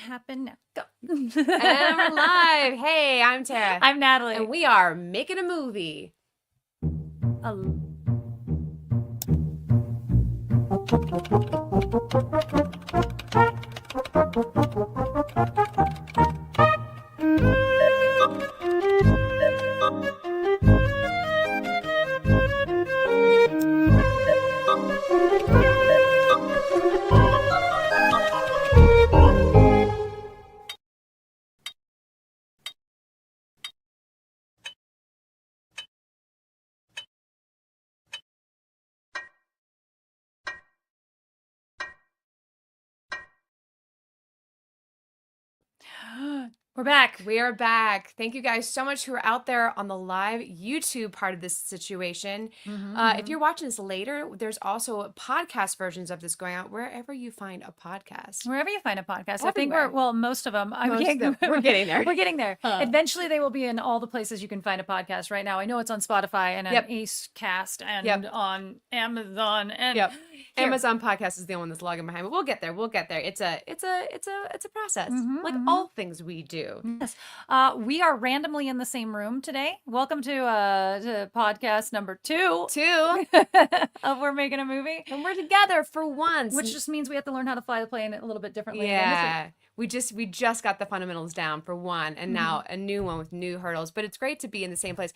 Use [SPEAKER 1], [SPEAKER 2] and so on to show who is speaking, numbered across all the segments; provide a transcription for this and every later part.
[SPEAKER 1] happen now. Go.
[SPEAKER 2] And we're live. Hey, I'm Tara.
[SPEAKER 1] I'm Natalie.
[SPEAKER 2] And we are making a movie.
[SPEAKER 1] We're back.
[SPEAKER 2] We are back. Thank you guys so much who are out there on the live YouTube part of this situation. If you're watching this later, there's also podcast versions of this going out wherever you find a podcast.
[SPEAKER 1] Wherever you find a podcast.
[SPEAKER 2] Everywhere.
[SPEAKER 1] I think most of them.
[SPEAKER 2] We're getting there.
[SPEAKER 1] We're getting there. Eventually they will be in all the places you can find a podcast right now. I know it's on Spotify and on Acecast and on Amazon and
[SPEAKER 2] Amazon Podcast is the one that's logging behind, but we'll get there. It's a process. Like all things we do.
[SPEAKER 1] Yes. We are randomly in the same room today. Welcome to podcast number 2 of We're Making a Movie.
[SPEAKER 2] And we're together for once.
[SPEAKER 1] Which just means we have to learn how to fly the plane a little bit differently.
[SPEAKER 2] Yeah. We just got the fundamentals down for one, and now a new one with new hurdles. But it's great to be in the same place.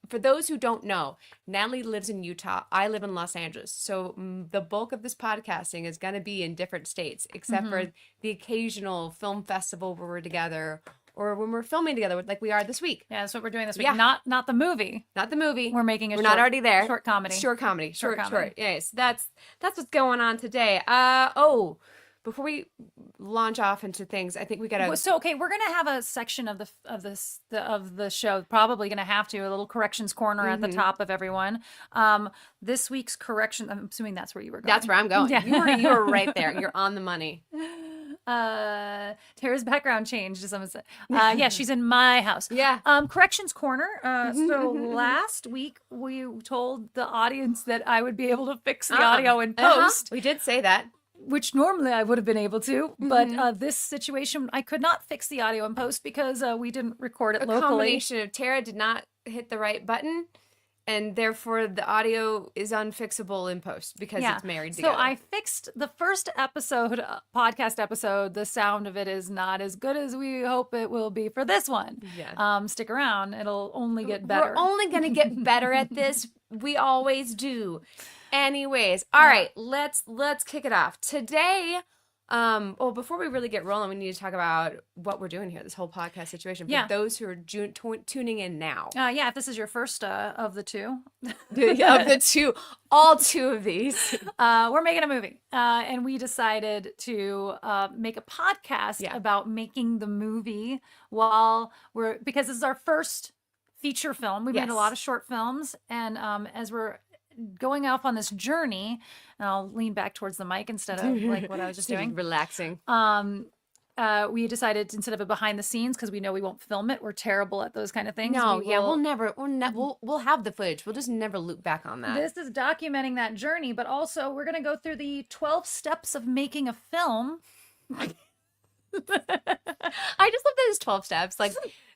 [SPEAKER 2] For those who don't know, Natalie lives in Utah. I live in Los Angeles. So the bulk of this podcasting is going to be in different states, except for the occasional film festival where we're together, or when we're filming together, like we are this week.
[SPEAKER 1] Yeah, that's what we're doing this week. Yeah. Not the movie.
[SPEAKER 2] Not the movie.
[SPEAKER 1] We're making
[SPEAKER 2] We're not already there.
[SPEAKER 1] Short comedy.
[SPEAKER 2] Short comedy. Short.
[SPEAKER 1] comedy.
[SPEAKER 2] Yes, that's what's going on today. Before we launch off into things, I think we gotta.
[SPEAKER 1] So okay, we're gonna have a section of the show. Probably gonna have to a little corrections corner at the top of everyone. This week's correction. I'm assuming that's where you were going.
[SPEAKER 2] That's where I'm going.
[SPEAKER 1] Yeah.
[SPEAKER 2] You were right there. You're on the money.
[SPEAKER 1] Tara's background changed to some extent. Yeah, she's in my house.
[SPEAKER 2] Yeah.
[SPEAKER 1] Corrections corner. So last week we told the audience that I would be able to fix the audio in post.
[SPEAKER 2] We did say that.
[SPEAKER 1] Which normally I would have been able to, but this situation I could not fix the audio in post because we didn't record it locally.
[SPEAKER 2] A combination of Tara did not hit the right button, and therefore the audio is unfixable in post because it's married together.
[SPEAKER 1] So I fixed the first episode, podcast episode. The sound of it is not as good as we hope it will be for this one.
[SPEAKER 2] Yeah.
[SPEAKER 1] Stick around; it'll only get better.
[SPEAKER 2] We're only gonna get better at this. We always do. Anyways, all right, let's kick it off today. Before we really get rolling, we need to talk about what we're doing here, this whole podcast situation. For those who are tuning in now.
[SPEAKER 1] If this is your first of the two.
[SPEAKER 2] All two of these.
[SPEAKER 1] We're making a movie. And we decided to make a podcast about making the movie because this is our first feature film. We made a lot of short films, and as we're going off on this journey, and I'll lean back towards the mic instead of like what I was just doing.
[SPEAKER 2] Relaxing.
[SPEAKER 1] We decided instead of a behind the scenes, because we know we won't film it. We're terrible at those kind of things.
[SPEAKER 2] We'll have the footage. We'll just never loop back on that.
[SPEAKER 1] This is documenting that journey, but also we're going to go through the 12 steps of making a film.
[SPEAKER 2] I just love that it's 12 steps. Like,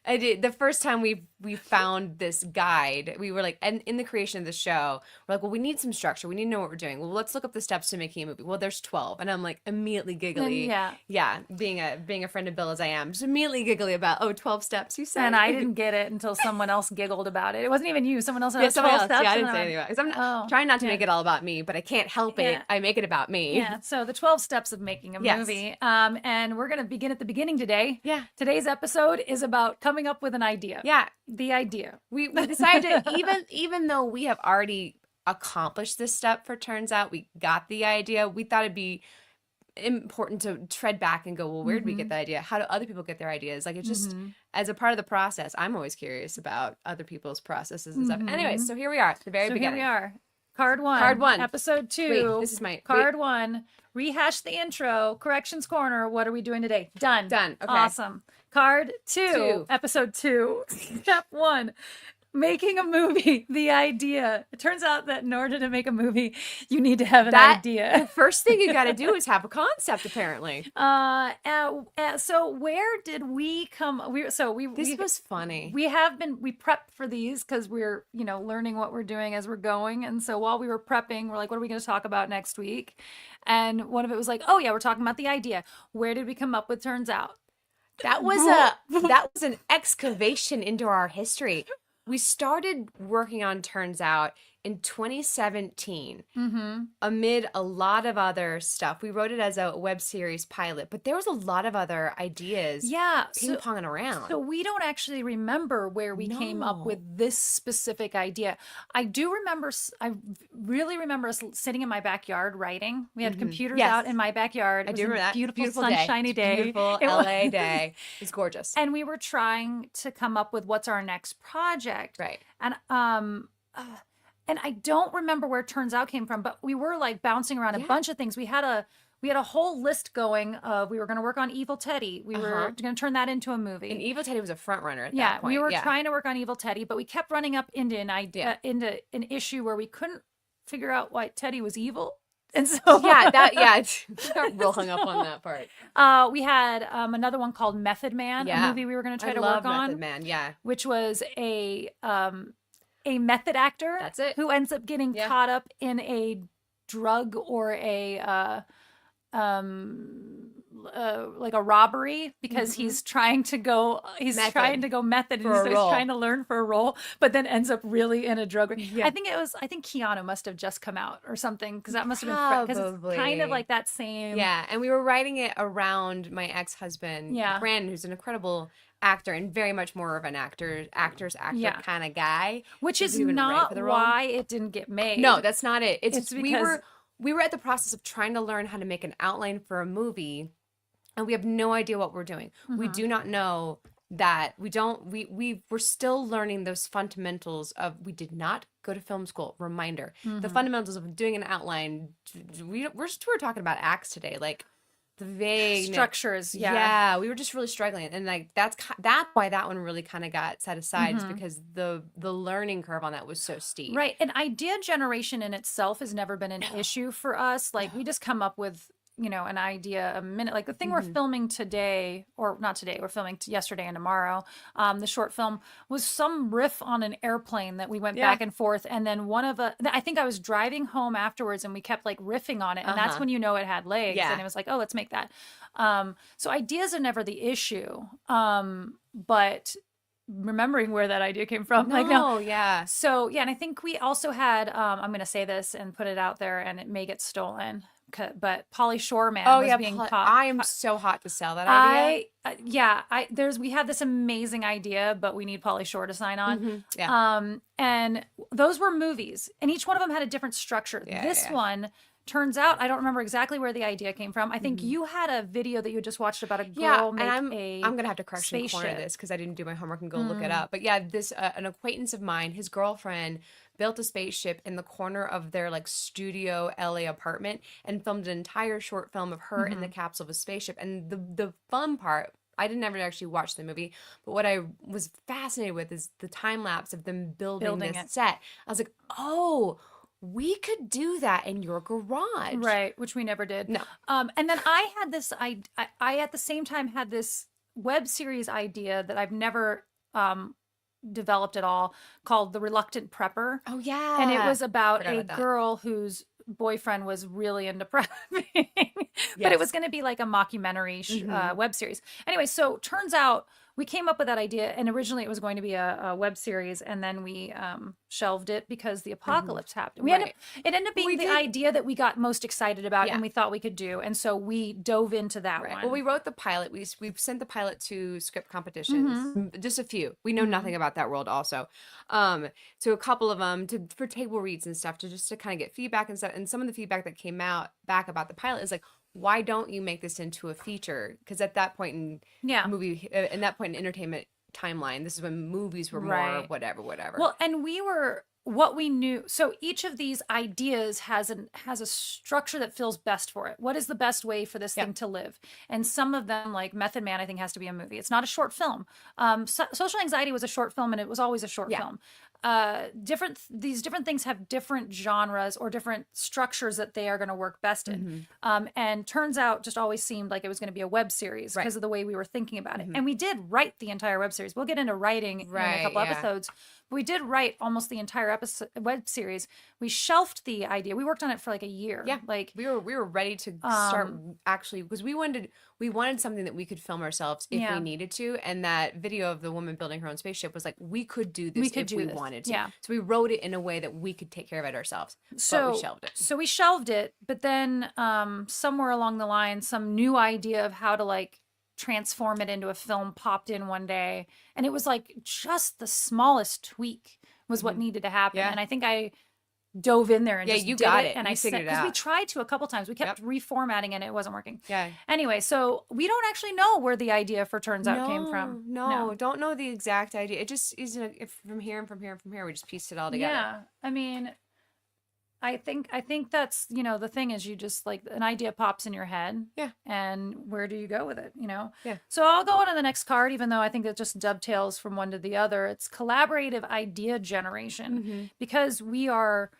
[SPEAKER 2] I did the first time we found this guide, we were like, and in the creation of the show, we're like, well, we need some structure. We need to know what we're doing. Well, let's look up the steps to making a movie. Well, there's 12. And I'm like immediately giggly. Being a friend of Bill as I am, just immediately giggly about, 12 steps, you said.
[SPEAKER 1] And I didn't get it until someone else giggled about it. It wasn't even you. Someone else had 12 steps.
[SPEAKER 2] Yeah, I didn't say anything about it. Because I'm trying not to make it all about me, but I can't help it. I make it about me.
[SPEAKER 1] Yeah, so the 12 steps of making a movie. And we're going to begin at the beginning today.
[SPEAKER 2] Yeah.
[SPEAKER 1] Today's episode is about coming up with an idea.
[SPEAKER 2] Yeah.
[SPEAKER 1] The idea.
[SPEAKER 2] We decided to, even though we have already accomplished this step turns out, we got the idea, we thought it'd be important to tread back and go, well, where did we get the idea? How do other people get their ideas? Like, it's just as a part of the process, I'm always curious about other people's processes and stuff. Anyways, so here we are at the very beginning.
[SPEAKER 1] Here we are. Card one. Episode 2.
[SPEAKER 2] Wait, this is my...
[SPEAKER 1] Card 1. Rehash the intro. Corrections corner. What are we doing today? Done.
[SPEAKER 2] Okay.
[SPEAKER 1] Awesome. Card 2. Episode 2. Step 1. making a movie, the idea. It turns out that in order to make a movie, you need to have an
[SPEAKER 2] The
[SPEAKER 1] idea.
[SPEAKER 2] first thing you got to do is have a concept, apparently.
[SPEAKER 1] So where did we come?
[SPEAKER 2] This was funny.
[SPEAKER 1] We prepped for these because we're, learning what we're doing as we're going. And so while we were prepping, we're like, what are we going to talk about next week? And one of it was like, oh yeah, we're talking about the idea. Where did we come up with turns out?
[SPEAKER 2] That was an excavation into our history. We started working on Turns Out in 2017 amid a lot of other stuff. We wrote it as a web series pilot, but there was a lot of other ideas ping-ponging around.
[SPEAKER 1] So we don't actually remember where we came up with this specific idea. I really remember us sitting in my backyard writing. We had computers out in my backyard.
[SPEAKER 2] I do remember that.
[SPEAKER 1] Beautiful sunshiny day.
[SPEAKER 2] Beautiful LA day. It was gorgeous.
[SPEAKER 1] And we were trying to come up with what's our next project.
[SPEAKER 2] Right.
[SPEAKER 1] And I don't remember where Turns Out came from, but we were like bouncing around a bunch of things. We had a whole list going of, we were going to work on Evil Teddy. We were going to turn that into a movie.
[SPEAKER 2] And Evil Teddy was a front runner at that point.
[SPEAKER 1] We were trying to work on Evil Teddy, but we kept running up into into an issue where we couldn't figure out why Teddy was evil. And so
[SPEAKER 2] got real hung up on that part.
[SPEAKER 1] We had another one called Method Man, a movie we were going to try to work on.
[SPEAKER 2] Method Man,
[SPEAKER 1] which was a method actor.
[SPEAKER 2] That's it.
[SPEAKER 1] Who ends up getting caught up in a drug or a like a robbery because he's trying to go method and he's trying to learn for a role, but then ends up really in a drug. I think Keanu must have just come out or something, because that must have been because it's kind of like that same.
[SPEAKER 2] Yeah, and we were writing it around my ex-husband, Brandon, who's an incredible actor and very much more of an actor's actor kind of guy,
[SPEAKER 1] which is not why it didn't get made.
[SPEAKER 2] No, that's not it. It's
[SPEAKER 1] because
[SPEAKER 2] we were at the process of trying to learn how to make an outline for a movie, and we have no idea what we're doing. We do not know that. We're still learning those fundamentals we did not go to film school. Reminder, the fundamentals of doing an outline. We're talking about acts today, like the vague
[SPEAKER 1] structures.
[SPEAKER 2] We were just really struggling, and like that's why that one really kind of got set aside, is because the learning curve on that was so steep.
[SPEAKER 1] Right. And idea generation in itself has never been an issue for us. Like we just come up with an idea a minute. Like the thing we're filming today, or not today, we're filming yesterday and tomorrow. The short film was some riff on an airplane that we went back and forth. And then I think I was driving home afterwards and we kept like riffing on it. And that's when it had legs. And it was like, oh, let's make that. So ideas are never the issue. But remembering where that idea came from. So, and I think we also had, I'm going to say this and put it out there and it may get stolen, but Pauly Shore Man was being caught.
[SPEAKER 2] I am so hot to sell that idea.
[SPEAKER 1] We have this amazing idea, but we need Pauly Shore to sign on. And those were movies, and each one of them had a different structure. This one turns out, I don't remember exactly where the idea came from. I think you had a video that you just watched about a girl make
[SPEAKER 2] I'm gonna have to correction corner this because I didn't do my homework and go look it up. But this an acquaintance of mine, his girlfriend built a spaceship in the corner of their like studio LA apartment and filmed an entire short film of her in the capsule of a spaceship. And the fun part, I didn't ever actually watch the movie, but what I was fascinated with is the time lapse of them building this set. I was like, oh, we could do that in your garage.
[SPEAKER 1] Right, which we never did.
[SPEAKER 2] No.
[SPEAKER 1] And then I had this, I at the same time had this web series idea that I've never developed at all, called The Reluctant Prepper.
[SPEAKER 2] Oh, yeah.
[SPEAKER 1] And it was about a girl whose boyfriend was really into prepping. But it was going to be like a mockumentary web series. Anyway, so turns out we came up with that idea, and originally it was going to be a web series, and then we shelved it because the apocalypse happened. It ended up being the idea that we got most excited about and we thought we could do, and so we dove into that one.
[SPEAKER 2] Well, we wrote the pilot. We've sent the pilot to script competitions, just a few. We know nothing about that world also. So a couple of them for table reads and stuff, to kind of get feedback and stuff. And some of the feedback that came back about the pilot is like, why don't you make this into a feature? Because at that point in entertainment timeline, this is when movies were more whatever.
[SPEAKER 1] Well, and we were what we knew, so each of these ideas has a structure that feels best for it. What is the best way for this thing to live? And some of them, like Method Man, I think has to be a movie. It's not a short film. Social Anxiety was a short film, and it was always a short film. These different things have different genres or different structures that they are going to work best in. And turns out, just always seemed like it was going to be a web series because of the way we were thinking about it. And we did write the entire web series. We'll get into writing in a couple episodes. But we did write almost the entire web series. We shelved the idea. We worked on it for like a year.
[SPEAKER 2] Yeah,
[SPEAKER 1] like
[SPEAKER 2] we were ready to start actually, because we wanted something that we could film ourselves if we needed to. And that video of the woman building her own spaceship was like, we could do this if we wanted to.
[SPEAKER 1] Yeah.
[SPEAKER 2] So we wrote it in a way that we could take care of it ourselves. But we shelved it.
[SPEAKER 1] So we shelved it, but then somewhere along the line, some new idea of how to like transform it into a film popped in one day, and it was like just the smallest tweak was what needed to happen. And I think I dove in there and just
[SPEAKER 2] you
[SPEAKER 1] did
[SPEAKER 2] got
[SPEAKER 1] it, and I
[SPEAKER 2] figured it
[SPEAKER 1] because
[SPEAKER 2] out.
[SPEAKER 1] we tried to a couple times. We kept reformatting and it wasn't working.
[SPEAKER 2] Yeah.
[SPEAKER 1] Anyway, so we don't actually know where the idea for Turns Out came from.
[SPEAKER 2] No, don't know the exact idea. It just is from here and from here and from here. We just pieced it all together.
[SPEAKER 1] Yeah, I mean, I think that's, the thing is you just like an idea pops in your head.
[SPEAKER 2] Yeah.
[SPEAKER 1] And where do you go with it,
[SPEAKER 2] Yeah.
[SPEAKER 1] So I'll go on to the next card, even though I think it just dovetails from one to the other. It's collaborative idea generation because we are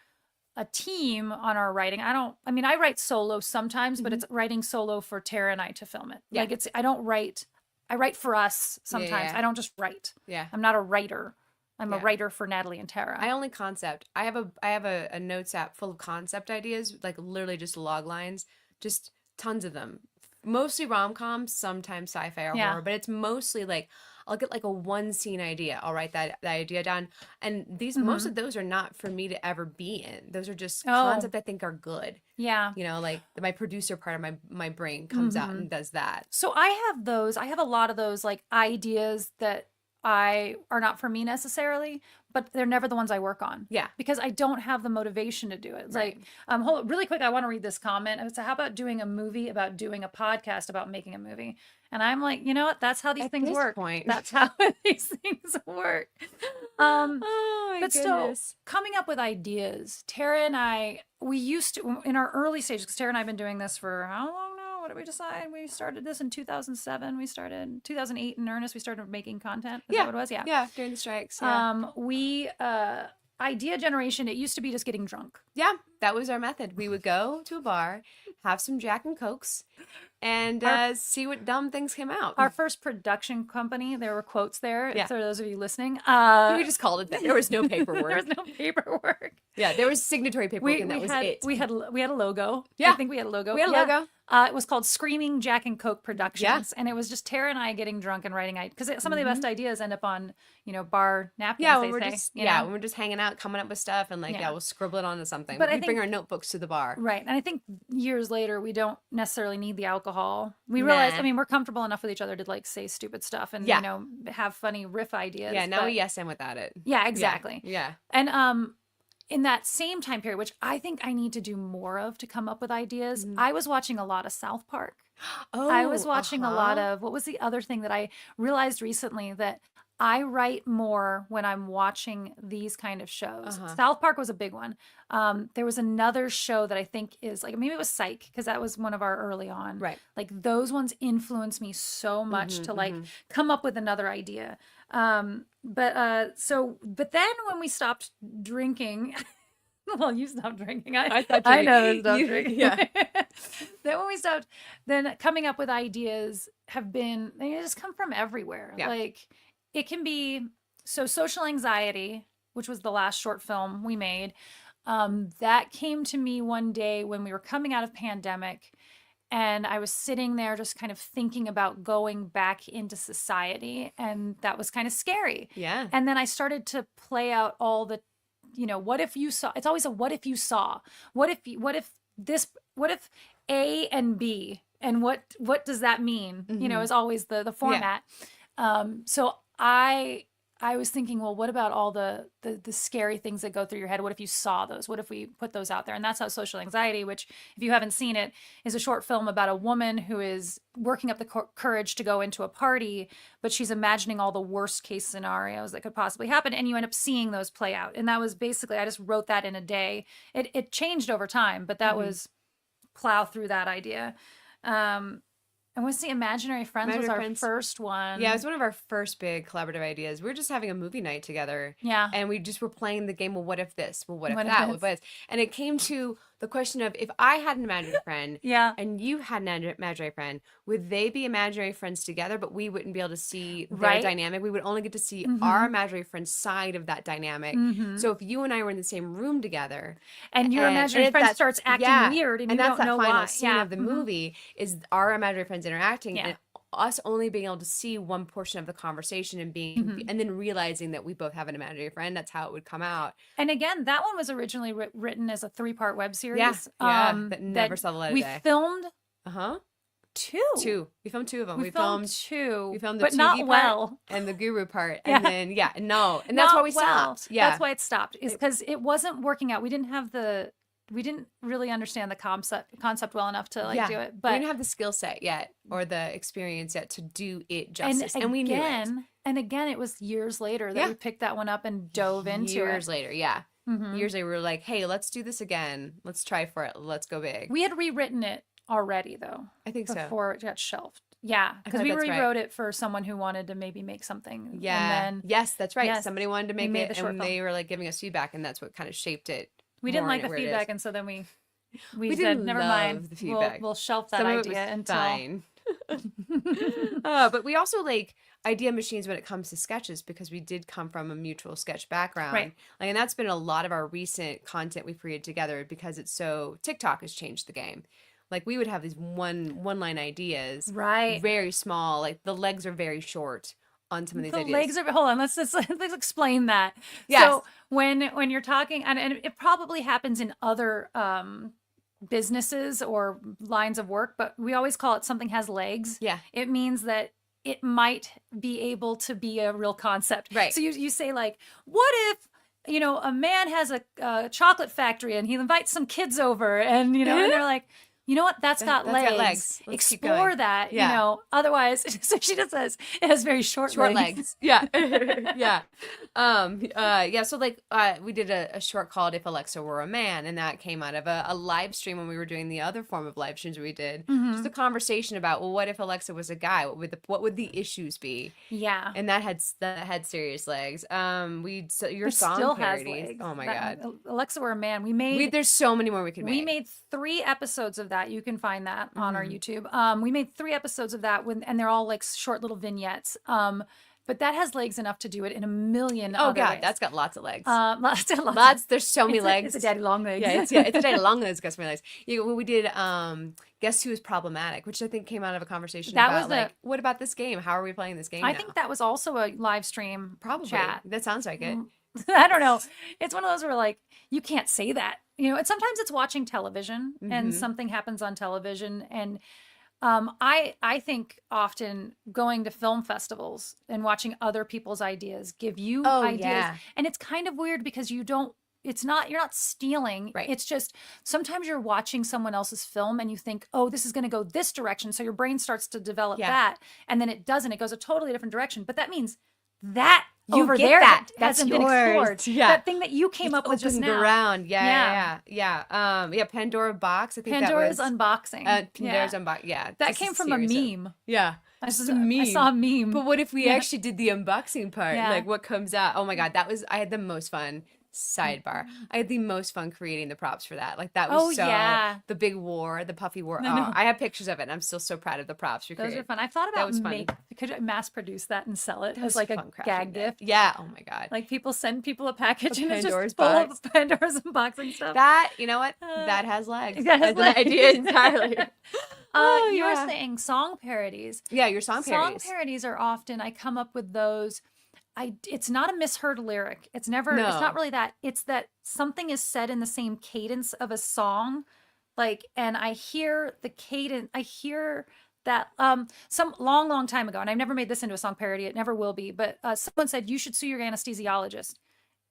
[SPEAKER 1] a team on our writing. I write solo sometimes, but it's writing solo for Tara and I to film it.
[SPEAKER 2] Yeah.
[SPEAKER 1] Like I write for us sometimes.
[SPEAKER 2] Yeah.
[SPEAKER 1] I don't just write.
[SPEAKER 2] Yeah.
[SPEAKER 1] I'm not a writer. I'm a writer for Natalientara.
[SPEAKER 2] I only concept. I have a notes app full of concept ideas, like literally just log lines, just tons of them. Mostly rom-coms, sometimes sci-fi or horror, but it's mostly like I'll get like a one scene idea. I'll write that idea down, and most of those are not for me to ever be in. Those are just concepts I think are good.
[SPEAKER 1] Yeah,
[SPEAKER 2] like my producer part of my brain comes out and does that.
[SPEAKER 1] So I have those. I have a lot of those like ideas that are not for me necessarily, but they're never the ones I work on.
[SPEAKER 2] Yeah.
[SPEAKER 1] Because I don't have the motivation to do it. It's like, really quick, I want to read this comment. It's how about doing a movie about doing a podcast about making a movie? And I'm like, you know what? That's how these things work. That's how these things work.
[SPEAKER 2] Oh my
[SPEAKER 1] but
[SPEAKER 2] goodness.
[SPEAKER 1] still, coming up with ideas, Tara and I, we used to, in our early stages, because Tara and I have been doing this for how long now? What did we decide? We started this in 2007. We started 2008 in earnest. We started making content. Is that what it was? Yeah.
[SPEAKER 2] Yeah, during the strikes. Yeah.
[SPEAKER 1] Idea generation, it used to be just getting drunk.
[SPEAKER 2] Yeah, that was our method. We would go to a bar, have some Jack and Cokes, and see what dumb things came out.
[SPEAKER 1] Our first production company, there were quotes there. For those of you listening.
[SPEAKER 2] We just called it that. There was no paperwork.
[SPEAKER 1] There was no paperwork.
[SPEAKER 2] Yeah, there was signatory paperwork, and that was it.
[SPEAKER 1] We had a logo.
[SPEAKER 2] Yeah.
[SPEAKER 1] I think we had a logo.
[SPEAKER 2] We had a logo.
[SPEAKER 1] It was called Screaming Jack and Coke Productions, and it was just Tara and I getting drunk and writing. Because some of the best ideas end up on bar napkins.
[SPEAKER 2] Yeah,
[SPEAKER 1] when
[SPEAKER 2] we're just hanging out, coming up with stuff, and we'll scribble it onto something. But we bring our notebooks to the bar,
[SPEAKER 1] right? And I think years later, we don't necessarily need the alcohol. We realize, we're comfortable enough with each other to like say stupid stuff and have funny riff ideas.
[SPEAKER 2] Yeah, now we yes and without it.
[SPEAKER 1] Yeah, exactly.
[SPEAKER 2] Yeah.
[SPEAKER 1] And in that same time period, which I think I need to do more of to come up with ideas, I was watching a lot of South Park. I was watching a lot of, what was the other thing that I realized recently, that I write more when I'm watching these kind of shows. South Park was a big one. There was another show that I think is like, maybe it was Psych, because that was one of our early on.
[SPEAKER 2] Right.
[SPEAKER 1] Like those ones influenced me so much to like come up with another idea. But then when we stopped drinking, well, you stopped drinking. I know you stopped drinking.
[SPEAKER 2] Yeah.
[SPEAKER 1] Then when we stopped, then coming up with ideas they just come from everywhere.
[SPEAKER 2] Yeah.
[SPEAKER 1] Like it can be, Social Anxiety, which was the last short film we made, that came to me one day when we were coming out of pandemic. And I was sitting there just kind of thinking about going back into society. And that was kind of scary.
[SPEAKER 2] Yeah.
[SPEAKER 1] And then I started to play out all the, what if you saw, it's always a what if you saw, what if A and B, and what does that mean? Is always the format. So I I was thinking, well, what about all the scary things that go through your head? What if you saw those? What if we put those out there? And that's how Social Anxiety, which if you haven't seen it, is a short film about a woman who is working up the courage to go into a party, but she's imagining all the worst case scenarios that could possibly happen. And you end up seeing those play out. And that was basically, I just wrote that in a day. It changed over time, but that was plow through that idea. And what's the Imaginary Friends was our first one.
[SPEAKER 2] Yeah, it was one of our first big collaborative ideas. We were just having a movie night together.
[SPEAKER 1] Yeah.
[SPEAKER 2] And we just were playing the game, well, what if this? Well, what if that? What if this? And it came to the question of, if I had an imaginary friend and you had an imaginary friend, would they be imaginary friends together, but we wouldn't be able to see their dynamic? We would only get to see our imaginary friend's side of that dynamic. So if you and I were in the same room together,
[SPEAKER 1] and your imaginary friend starts acting weird, and you don't know why.
[SPEAKER 2] And that's that final scene of the movie, is our imaginary friends interacting, and us only being able to see one portion of the conversation and being and then realizing that we both have an imaginary friend. That's how it would come out.
[SPEAKER 1] And again, that one was originally written as a 3-part web series.
[SPEAKER 2] That never saw the light of day.
[SPEAKER 1] We filmed
[SPEAKER 2] two. We filmed 2 of them.
[SPEAKER 1] We filmed 2.
[SPEAKER 2] We filmed the
[SPEAKER 1] but
[SPEAKER 2] 2D
[SPEAKER 1] not
[SPEAKER 2] part
[SPEAKER 1] well.
[SPEAKER 2] and the guru part. And then and that's why we stopped.
[SPEAKER 1] That's why it stopped. Is because it wasn't working out. We didn't really understand the concept well enough to do it. But
[SPEAKER 2] we didn't have the skill set yet or the experience yet to do it justice. And we knew it.
[SPEAKER 1] And again, it was years later that we picked that one up and dove into it.
[SPEAKER 2] Years later, Years later, we were like, hey, let's do this again. Let's try for it. Let's go big.
[SPEAKER 1] We had rewritten it already, though.
[SPEAKER 2] I think so.
[SPEAKER 1] Before it got shelved. Yeah, because we rewrote it for someone who wanted to maybe make something.
[SPEAKER 2] Yeah.
[SPEAKER 1] And then,
[SPEAKER 2] yes, that's right.
[SPEAKER 1] Yes,
[SPEAKER 2] somebody wanted to make it,
[SPEAKER 1] the
[SPEAKER 2] and they were like giving us feedback, and that's what kind of shaped it.
[SPEAKER 1] We didn't like the feedback, and so then we said,
[SPEAKER 2] didn't
[SPEAKER 1] never
[SPEAKER 2] love
[SPEAKER 1] mind.
[SPEAKER 2] The feedback.
[SPEAKER 1] We'll shelf that idea until.
[SPEAKER 2] Fine. But we also like idea machines when it comes to sketches, because we did come from a mutual sketch background.
[SPEAKER 1] Right.
[SPEAKER 2] And that's been a lot of our recent content we've created together, because TikTok has changed the game. Like, we would have these one line ideas,
[SPEAKER 1] right?
[SPEAKER 2] Very small. Like, the legs are very short on some of these ideas.
[SPEAKER 1] Hold on, let's explain that.
[SPEAKER 2] Yes.
[SPEAKER 1] So when you're talking, and it probably happens in other businesses or lines of work, but we always call it something has legs.
[SPEAKER 2] Yeah.
[SPEAKER 1] It means that it might be able to be a real concept.
[SPEAKER 2] Right.
[SPEAKER 1] So you say, like, what if, a man has a chocolate factory and he invites some kids over, and and they're like, you know what? That's got legs. Explore that, otherwise, so she just says it has very short legs.
[SPEAKER 2] Yeah. So like, we did a short called If Alexa Were a Man, and that came out of a live stream when we were doing the other form of live streams we did. Just a conversation about, well, what if Alexa was a guy? What would the issues be?
[SPEAKER 1] Yeah.
[SPEAKER 2] And that had serious legs. Your song
[SPEAKER 1] still
[SPEAKER 2] parodies.
[SPEAKER 1] Has legs.
[SPEAKER 2] Oh my God.
[SPEAKER 1] Alexa Were a Man.
[SPEAKER 2] There's so many more we could make.
[SPEAKER 1] We made 3 episodes of that. You can find that on our YouTube. We made 3 episodes of that and they're all like short little vignettes. But that has legs enough to do it in a million other ways.
[SPEAKER 2] That's got lots of legs.
[SPEAKER 1] Lots.
[SPEAKER 2] There's so many legs.
[SPEAKER 1] It's a daddy long legs.
[SPEAKER 2] It's a daddy long legs. Got so many legs. When we did Guess Who is Problematic, which I think came out of a conversation about what about this game? How are we playing this game?
[SPEAKER 1] I think that was also a live stream chat.
[SPEAKER 2] That sounds like it.
[SPEAKER 1] I don't know. It's one of those where, like, you can't say that. Sometimes it's watching television and something happens on television, and I think often going to film festivals and watching other people's ideas give you ideas. Yeah. And it's kind of weird because you're not stealing.
[SPEAKER 2] Right.
[SPEAKER 1] It's just sometimes you're watching someone else's film and you think, oh, this is going to go this direction. So your brain starts to develop that, and then it doesn't. It goes a totally different direction. But that means that over there hasn't been explored. Yeah. That thing that you came up with just now.
[SPEAKER 2] Around. Yeah. Pandora Box. I think
[SPEAKER 1] Pandora's Unboxing.
[SPEAKER 2] Pandora's Unboxing. Yeah.
[SPEAKER 1] That came from a meme.
[SPEAKER 2] Yeah.
[SPEAKER 1] I saw a meme.
[SPEAKER 2] But what if we actually did the unboxing part? Yeah. Like, what comes out? Oh my God. I had the most fun. Sidebar. I had the most fun creating the props for that. Like, that was the big war, the puffy war. No. I have pictures of it, and I'm still so proud of the props we created.
[SPEAKER 1] Those are fun. I thought about could I mass produce that and sell it as like a gag gift?
[SPEAKER 2] Yeah. Oh my God.
[SPEAKER 1] Like, people send people a package and it's just full of Pandora's unboxing stuff.
[SPEAKER 2] That, you know what? That has legs. That has legs. An idea entirely.
[SPEAKER 1] You were saying song parodies.
[SPEAKER 2] Yeah, your song parodies.
[SPEAKER 1] Song parodies are often, I come up with those. It's not a misheard lyric. It's not really that. It's that something is said in the same cadence of a song. Like, and I hear the cadence, I hear that some long time ago, and I've never made this into a song parody, it never will be, but someone said you should sue your anesthesiologist,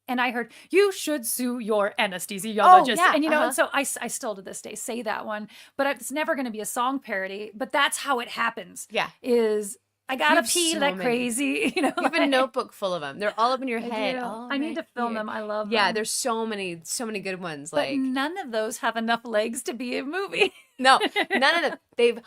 [SPEAKER 1] and I heard you should sue your anesthesiologist.
[SPEAKER 2] yeah,
[SPEAKER 1] And and so I still to this day say that one, but it's never going to be a song parody, but that's how it happens.
[SPEAKER 2] Yeah.
[SPEAKER 1] Is I gotta
[SPEAKER 2] have
[SPEAKER 1] pee
[SPEAKER 2] so
[SPEAKER 1] like
[SPEAKER 2] many.
[SPEAKER 1] crazy.
[SPEAKER 2] You have a notebook full of them. They're all up in your
[SPEAKER 1] I
[SPEAKER 2] head.
[SPEAKER 1] do.
[SPEAKER 2] Oh,
[SPEAKER 1] I need to
[SPEAKER 2] right
[SPEAKER 1] film
[SPEAKER 2] here.
[SPEAKER 1] them. I love
[SPEAKER 2] Yeah,
[SPEAKER 1] them.
[SPEAKER 2] there's so many good ones.
[SPEAKER 1] But
[SPEAKER 2] Like
[SPEAKER 1] none of those have enough legs to be a movie.
[SPEAKER 2] no, none of them.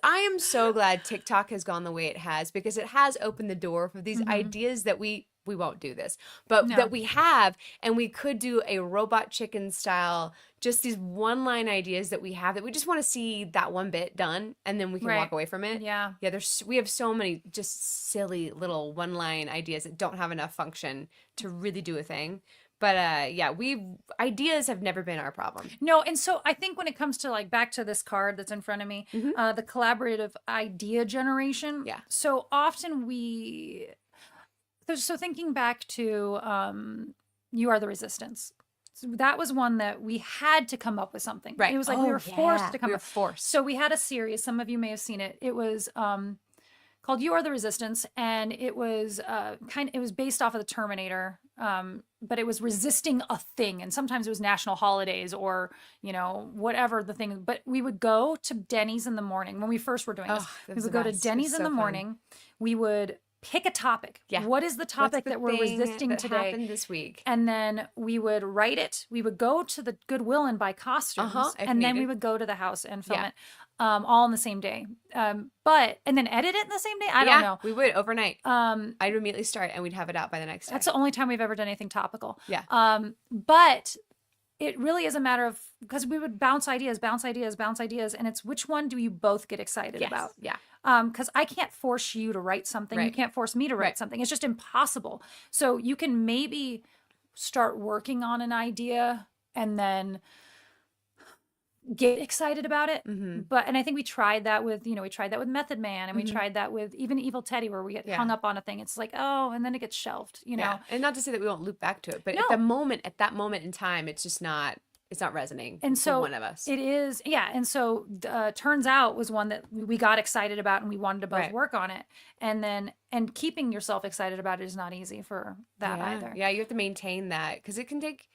[SPEAKER 2] I am so glad TikTok has gone the way it has, because it has opened the door for these ideas that we won't do this, but that we have, and we could do a Robot Chicken style, just these one-line ideas that we have that we just want to see that one bit done, and then we can walk away from it.
[SPEAKER 1] Yeah.
[SPEAKER 2] Yeah, we have so many just silly little one-line ideas that don't have enough function to really do a thing. But ideas have never been our problem.
[SPEAKER 1] No, and so I think when it comes to like back to this card that's in front of me, the collaborative idea generation.
[SPEAKER 2] Yeah.
[SPEAKER 1] So often so thinking back to You Are the Resistance. So that was one that we had to come up with something.
[SPEAKER 2] Right.
[SPEAKER 1] It was like we were forced to come up.
[SPEAKER 2] Forced.
[SPEAKER 1] So we had a series, some of you may have seen it. It was called You Are the Resistance, and it was it was based off of the Terminator, but it was resisting a thing, and sometimes it was national holidays or whatever the thing. But we would go to Denny's in the morning when we first were doing this. We would go to Denny's in the morning. We would pick a topic.
[SPEAKER 2] Yeah.
[SPEAKER 1] What is the topic that we're resisting
[SPEAKER 2] that
[SPEAKER 1] today?
[SPEAKER 2] Happened this week.
[SPEAKER 1] And then we would write it. We would go to the Goodwill and buy costumes, and then we would go to the house and film it, all in the same day. And then edit it in the same day. I don't know.
[SPEAKER 2] We would overnight. I'd immediately start, and we'd have it out by the next day.
[SPEAKER 1] That's the only time we've ever done anything topical.
[SPEAKER 2] Yeah.
[SPEAKER 1] But it really is a matter of, because we would bounce ideas, and it's which one do you both get excited about?
[SPEAKER 2] Yeah.
[SPEAKER 1] Because I can't force you to write something. You can't force me to write something. It's just impossible. So you can maybe start working on an idea and then get excited about it. And I think we tried that with Method Man, and we tried that with even Evil Teddy, where we get hung up on a thing. It's like, oh, and then it gets shelved,
[SPEAKER 2] Yeah. And not to say that we won't loop back to it, but at that moment in time, it's just not resonating for one of us.
[SPEAKER 1] It is. Yeah. And so Turns Out was one that we got excited about, and we wanted to both work on it. And keeping yourself excited about it is not easy for that either.
[SPEAKER 2] Yeah. You have to maintain that, because it can take,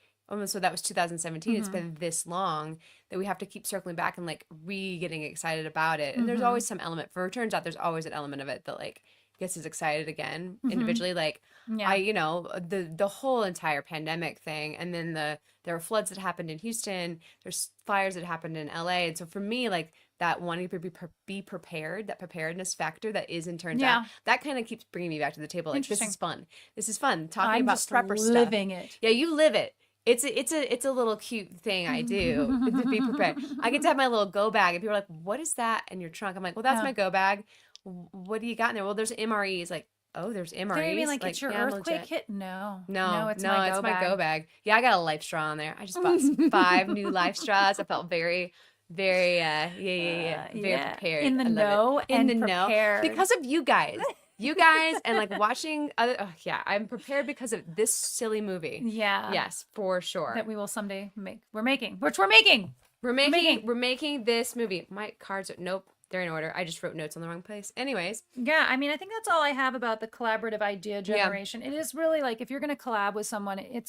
[SPEAKER 2] so that was 2017. It's been this long that we have to keep circling back and like getting excited about it. And there's always some element Turns Out there's always an element of it that like gets us excited again individually. Like the whole entire pandemic thing, and then there were floods that happened in Houston, there's fires that happened in LA. And so for me, like that wanting to be prepared, that preparedness factor that is in Turns Out, that kind of keeps bringing me back to the table. Like, this is fun talking about prepper stuff.
[SPEAKER 1] Living it.
[SPEAKER 2] Yeah, you live it. It's a little cute thing I do to be prepared. I get to have my little go bag, and people are like, "What is that in your trunk?" I'm like, "Well, that's my go bag. What do you got in there?" "Well, there's MREs." Like, "Oh, there's MREs."
[SPEAKER 1] They're even like, it's your earthquake kit? No, it's my go bag.
[SPEAKER 2] Yeah, I got a life straw in there. I just bought 5 new life straws. I felt very, very, very prepared.
[SPEAKER 1] In the know
[SPEAKER 2] because of you guys. You guys, and like watching I'm prepared because of this silly movie.
[SPEAKER 1] Yeah.
[SPEAKER 2] Yes, for sure.
[SPEAKER 1] That we will someday make. We're making
[SPEAKER 2] this movie. My cards are, nope, they're in order. I just wrote notes on the wrong place. Anyways.
[SPEAKER 1] Yeah, I mean, I think that's all I have about the collaborative idea generation. It is really like, if you're going to collab with someone, and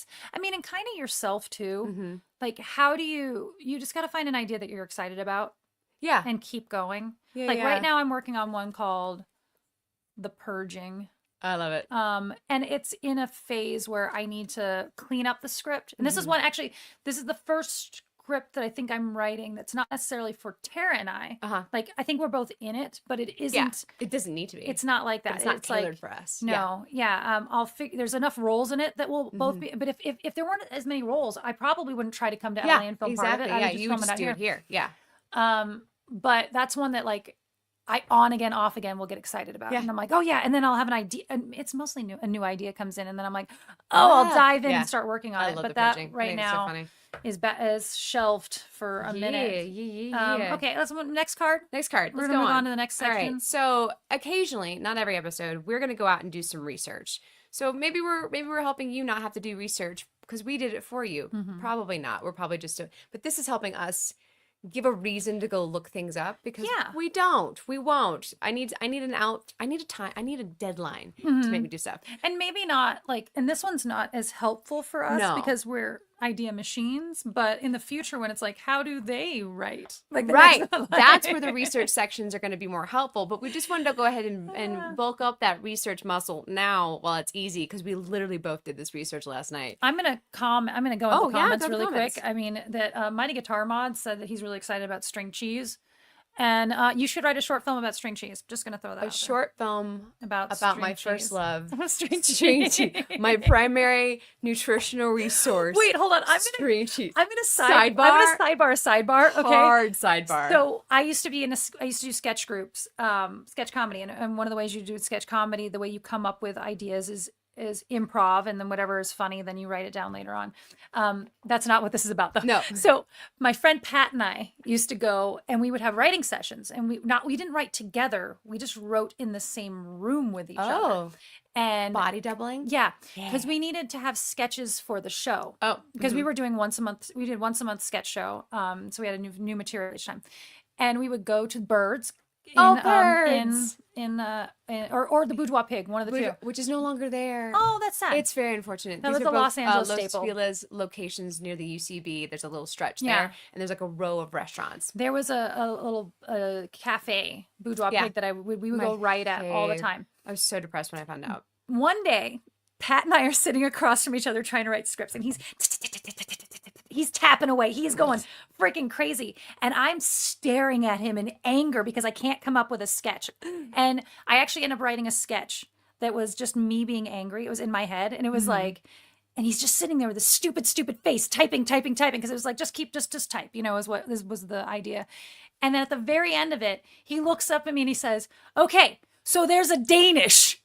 [SPEAKER 1] kind of yourself too. Like, how do you just got to find an idea that you're excited about.
[SPEAKER 2] Yeah.
[SPEAKER 1] And keep going. Right now I'm working on one called The Purging.
[SPEAKER 2] I love it.
[SPEAKER 1] And it's in a phase where I need to clean up the script. And this is this is the first script that I think I'm writing that's not necessarily for Tara and I. Like, I think we're both in it, but it isn't.
[SPEAKER 2] Yeah, it doesn't need to be.
[SPEAKER 1] It's not like that.
[SPEAKER 2] But it's not tailored for us.
[SPEAKER 1] No. Yeah. I'll figure. There's enough roles in it that will both be. But if there weren't as many roles, I probably wouldn't try to come to LA and film part of it.
[SPEAKER 2] You would just do it here. Yeah.
[SPEAKER 1] But that's one that like I on again, off again will get excited about. And I'm like, oh yeah. And then I'll have an idea. And it's mostly a new idea comes in. And then I'm like, oh, I'll dive in and start working on it. But that right now is shelved for a minute.
[SPEAKER 2] Yeah.
[SPEAKER 1] Okay, let's next card.
[SPEAKER 2] Next card.
[SPEAKER 1] We're gonna move on to the next section.
[SPEAKER 2] All right. So occasionally, not every episode, we're gonna go out and do some research. So maybe we're helping you not have to do research because we did it for you. Probably not. We're probably just but this is helping us give a reason to go look things up, because
[SPEAKER 1] Yeah.
[SPEAKER 2] we won't. I need a deadline to make me do stuff.
[SPEAKER 1] And maybe not like, and this one's not as helpful for us
[SPEAKER 2] No.
[SPEAKER 1] because we're idea machines, but in the future when it's like, how do they write? Like
[SPEAKER 2] Right. That's where the research sections are going to be more helpful. But we just wanted to go ahead and bulk up that research muscle now while it's easy, because we literally both did this research last night.
[SPEAKER 1] I'm gonna go into
[SPEAKER 2] Oh, yeah,
[SPEAKER 1] comments
[SPEAKER 2] go to
[SPEAKER 1] really
[SPEAKER 2] comments.
[SPEAKER 1] quick. I mean, that Mighty Guitar Mod said that he's really excited about string cheese, and you should write a short film about string cheese. Just gonna throw that out
[SPEAKER 2] A
[SPEAKER 1] there.
[SPEAKER 2] short film
[SPEAKER 1] about
[SPEAKER 2] my
[SPEAKER 1] string
[SPEAKER 2] first
[SPEAKER 1] cheese.
[SPEAKER 2] love,
[SPEAKER 1] String
[SPEAKER 2] string
[SPEAKER 1] cheese.
[SPEAKER 2] cheese, my primary nutritional resource.
[SPEAKER 1] Wait, hold on.
[SPEAKER 2] String cheese.
[SPEAKER 1] I'm gonna sidebar a sidebar. Okay.
[SPEAKER 2] Hard sidebar.
[SPEAKER 1] So I used to do sketch groups, sketch comedy, and one of the ways you do sketch comedy, the way you come up with ideas is improv, and then whatever is funny, then you write it down later on. That's not what this is about, though.
[SPEAKER 2] No.
[SPEAKER 1] So my friend Pat and I used to go, and we would have writing sessions, and we didn't write together. We just wrote in the same room with each other. And
[SPEAKER 2] body doubling.
[SPEAKER 1] Yeah, because we needed to have sketches for the show.
[SPEAKER 2] Oh,
[SPEAKER 1] because we were doing once a month. We did once a month sketch show. So we had a new material each time, and we would go to Birds.
[SPEAKER 2] Birds.
[SPEAKER 1] Or the Boudoir Pig, one of the two.
[SPEAKER 2] Which is no longer there.
[SPEAKER 1] Oh, that's sad.
[SPEAKER 2] It's very unfortunate.
[SPEAKER 1] That
[SPEAKER 2] These
[SPEAKER 1] was
[SPEAKER 2] are
[SPEAKER 1] the Los
[SPEAKER 2] both,
[SPEAKER 1] Angeles
[SPEAKER 2] Los
[SPEAKER 1] staple.
[SPEAKER 2] Feliz locations near the UCB. There's a little stretch
[SPEAKER 1] Yeah.
[SPEAKER 2] there, and there's like a row of restaurants.
[SPEAKER 1] There was a little cafe, Boudoir
[SPEAKER 2] Yeah.
[SPEAKER 1] Pig, that we would
[SPEAKER 2] My
[SPEAKER 1] go right at all the
[SPEAKER 2] fave.
[SPEAKER 1] time.
[SPEAKER 2] I was so depressed when I found out.
[SPEAKER 1] One day, Pat and I are sitting across from each other trying to write scripts, and he's tapping away. He's going freaking crazy. And I'm staring at him in anger because I can't come up with a sketch. And I actually ended up writing a sketch that was just me being angry. It was in my head. And it was like, and he's just sitting there with a stupid face, typing. Because it was like, just type, is what this was the idea. And then at the very end of it, he looks up at me and he says, okay, so there's a Danish.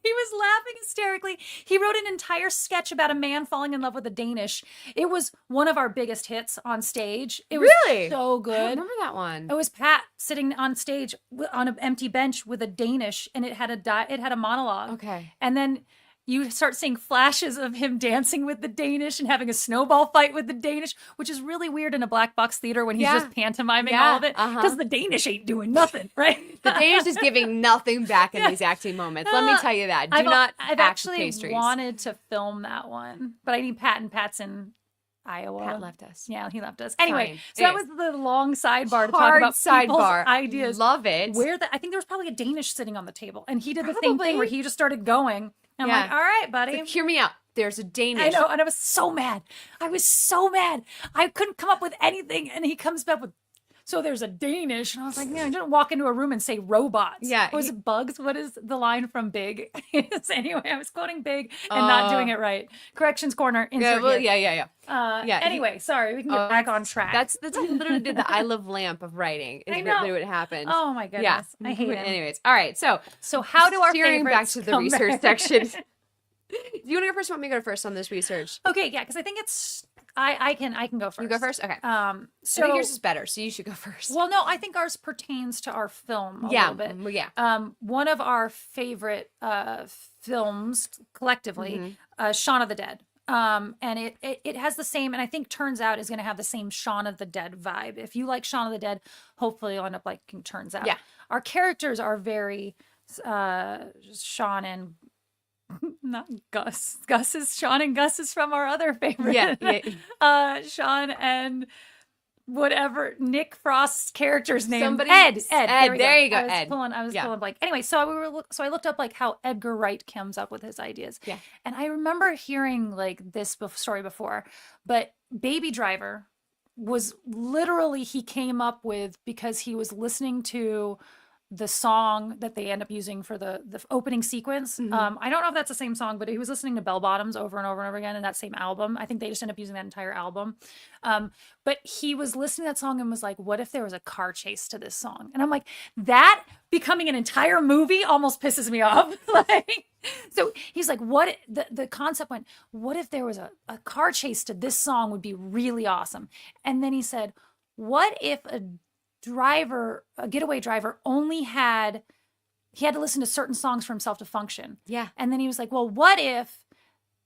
[SPEAKER 1] He was laughing hysterically. He wrote an entire sketch about a man falling in love with a Danish. It was one of our biggest hits on stage. It was
[SPEAKER 2] Really?
[SPEAKER 1] so
[SPEAKER 2] I
[SPEAKER 1] good.
[SPEAKER 2] don't remember that one.
[SPEAKER 1] It was Pat sitting on stage on an empty bench with a Danish, and it had a monologue.
[SPEAKER 2] Okay.
[SPEAKER 1] And then you start seeing flashes of him dancing with the Danish and having a snowball fight with the Danish, which is really weird in a black box theater when he's just pantomiming all of it, because the Danish ain't doing nothing, right?
[SPEAKER 2] The Danish is giving nothing back in these acting moments. Let me tell you that.
[SPEAKER 1] I've
[SPEAKER 2] act
[SPEAKER 1] actually
[SPEAKER 2] pastries.
[SPEAKER 1] wanted to film that one, but I need Pat, and Pat's in Iowa.
[SPEAKER 2] Pat left us.
[SPEAKER 1] Yeah, he left us. Anyway,
[SPEAKER 2] Fine.
[SPEAKER 1] so that was the long sidebar to talk
[SPEAKER 2] Hard
[SPEAKER 1] about people's
[SPEAKER 2] sidebar.
[SPEAKER 1] ideas.
[SPEAKER 2] Love it.
[SPEAKER 1] I think there was probably a Danish sitting on the table, and he did the same thing where he just started going. And I'm like, all right, buddy.
[SPEAKER 2] Like, hear me out. There's a Danish.
[SPEAKER 1] I know, and I was so mad. I couldn't come up with anything, and he comes back with, so there's a Danish, and I was like, I didn't walk into a room and say robots.
[SPEAKER 2] Yeah,
[SPEAKER 1] Was it bugs? What is the line from Big? Anyway, I was quoting Big and not doing it right. Corrections corner. Insert here.
[SPEAKER 2] Yeah.
[SPEAKER 1] Anyway, sorry, we can get back on track.
[SPEAKER 2] That's he literally did the I love lamp of writing. Is
[SPEAKER 1] I know.
[SPEAKER 2] literally what happened.
[SPEAKER 1] Oh my goodness, I hate him.
[SPEAKER 2] Anyways, all right. So
[SPEAKER 1] how do our
[SPEAKER 2] steering back
[SPEAKER 1] favorites
[SPEAKER 2] to the
[SPEAKER 1] come
[SPEAKER 2] research
[SPEAKER 1] back?
[SPEAKER 2] section? Do you want to go first? Or want me to go first on this research?
[SPEAKER 1] Okay, yeah, because I think it's I can go first.
[SPEAKER 2] You go first. Okay.
[SPEAKER 1] So
[SPEAKER 2] I think yours is better, so you should go first.
[SPEAKER 1] Well, no, I think ours pertains to our film a little bit.
[SPEAKER 2] Yeah.
[SPEAKER 1] One of our favorite films collectively, Shaun of the Dead. And it has the same, and I think turns out is going to have the same Shaun of the Dead vibe. If you like Shaun of the Dead, hopefully you'll end up liking Turns Out.
[SPEAKER 2] Yeah.
[SPEAKER 1] Our characters are very Shaun and not Gus. Shaun and Gus is from our other favorite.
[SPEAKER 2] Yeah.
[SPEAKER 1] Shaun and whatever Nick Frost's character's name.
[SPEAKER 2] Somebody-
[SPEAKER 1] Ed.
[SPEAKER 2] There you go,
[SPEAKER 1] I was
[SPEAKER 2] Ed.
[SPEAKER 1] pulling blank. Anyway, so I looked up like how Edgar Wright comes up with his ideas.
[SPEAKER 2] Yeah.
[SPEAKER 1] And I remember hearing like this story before, but Baby Driver was literally he came up with because he was listening to the song that they end up using for the opening sequence. I don't know if that's the same song, but he was listening to Bell Bottoms over and over and over again in that same album. I think they just end up using that entire album. But he was listening to that song and was like, what if there was a car chase to this song? And I'm like, that becoming an entire movie almost pisses me off. So he's like, what the concept went, what if there was a car chase to this song would be really awesome. And then he said, what if a getaway driver only he had to listen to certain songs for himself to function.
[SPEAKER 2] Yeah.
[SPEAKER 1] And then he was like, well, what if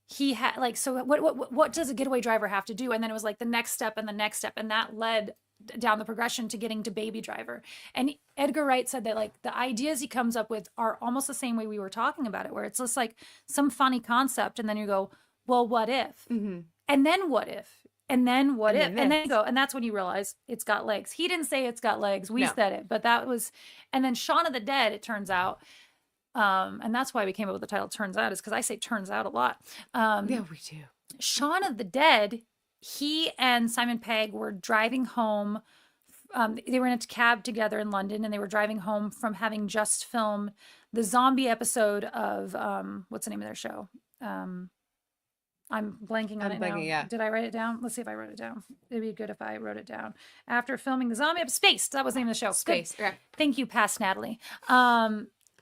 [SPEAKER 1] he had like, so what does a getaway driver have to do? And then it was like the next step and the next step, and that led down the progression to getting to Baby Driver. And Edgar Wright said that like the ideas he comes up with are almost the same way we were talking about it, where it's just like some funny concept, and then you go, well, what if?
[SPEAKER 2] Mm-hmm.
[SPEAKER 1] And then what if? And then what
[SPEAKER 2] And
[SPEAKER 1] if?
[SPEAKER 2] then
[SPEAKER 1] And then you go, and that's when you realize it's got legs. He didn't say it's got legs. We
[SPEAKER 2] No.
[SPEAKER 1] said it, but that was, and then Shaun of the Dead, it turns out, and that's why we came up with the title Turns Out, is because I say turns out a lot.
[SPEAKER 2] Yeah, we do.
[SPEAKER 1] Shaun of the Dead, he and Simon Pegg were driving home. They were in a cab together in London, and they were driving home from having just filmed the zombie episode of, what's the name of their show? I'm blanking on it now.
[SPEAKER 2] Yeah.
[SPEAKER 1] Did I write it down? Let's see if I wrote it down. It'd be good if I wrote it down. After filming the zombie episode, Spaced. That was the name of the show.
[SPEAKER 2] Spaced. Yeah.
[SPEAKER 1] Thank you, past Natalie.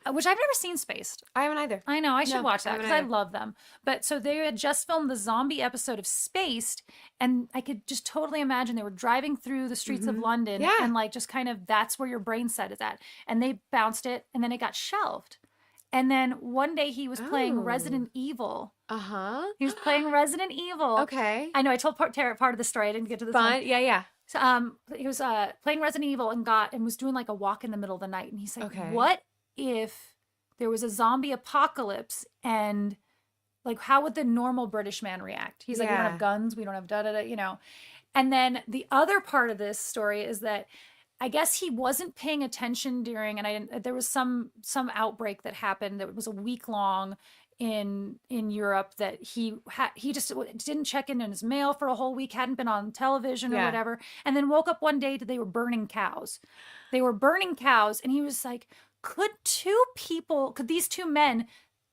[SPEAKER 1] Which I've never seen Spaced.
[SPEAKER 2] I haven't either.
[SPEAKER 1] I know. I should watch that
[SPEAKER 2] haven't
[SPEAKER 1] because I
[SPEAKER 2] either.
[SPEAKER 1] love them. But so they had just filmed the zombie episode of Spaced, and I could just totally imagine they were driving through the streets of London,
[SPEAKER 2] Yeah.
[SPEAKER 1] and like just kind of that's where your brain set is at. And they bounced it, and then it got shelved. And then one day he was playing Resident Evil.
[SPEAKER 2] Uh-huh.
[SPEAKER 1] He was playing Resident Evil.
[SPEAKER 2] Okay.
[SPEAKER 1] I know. I told part of the story. I didn't get to this
[SPEAKER 2] Fun.
[SPEAKER 1] one.
[SPEAKER 2] Yeah.
[SPEAKER 1] So, he was playing Resident Evil and was doing like a walk in the middle of the night. And he's like,
[SPEAKER 2] Okay.
[SPEAKER 1] what if there was a zombie apocalypse, and like, how would the normal British man react? He's like, we don't
[SPEAKER 2] Yeah.
[SPEAKER 1] have guns. We don't have da-da-da, you know. And then the other part of this story is that I guess he wasn't paying attention during, there was some outbreak that happened that was a week long in Europe, that he just didn't check in his mail for a whole week, hadn't been on television or
[SPEAKER 2] Yeah.
[SPEAKER 1] whatever, and then woke up one day that they were burning cows. They were burning cows, and he was like, could these two men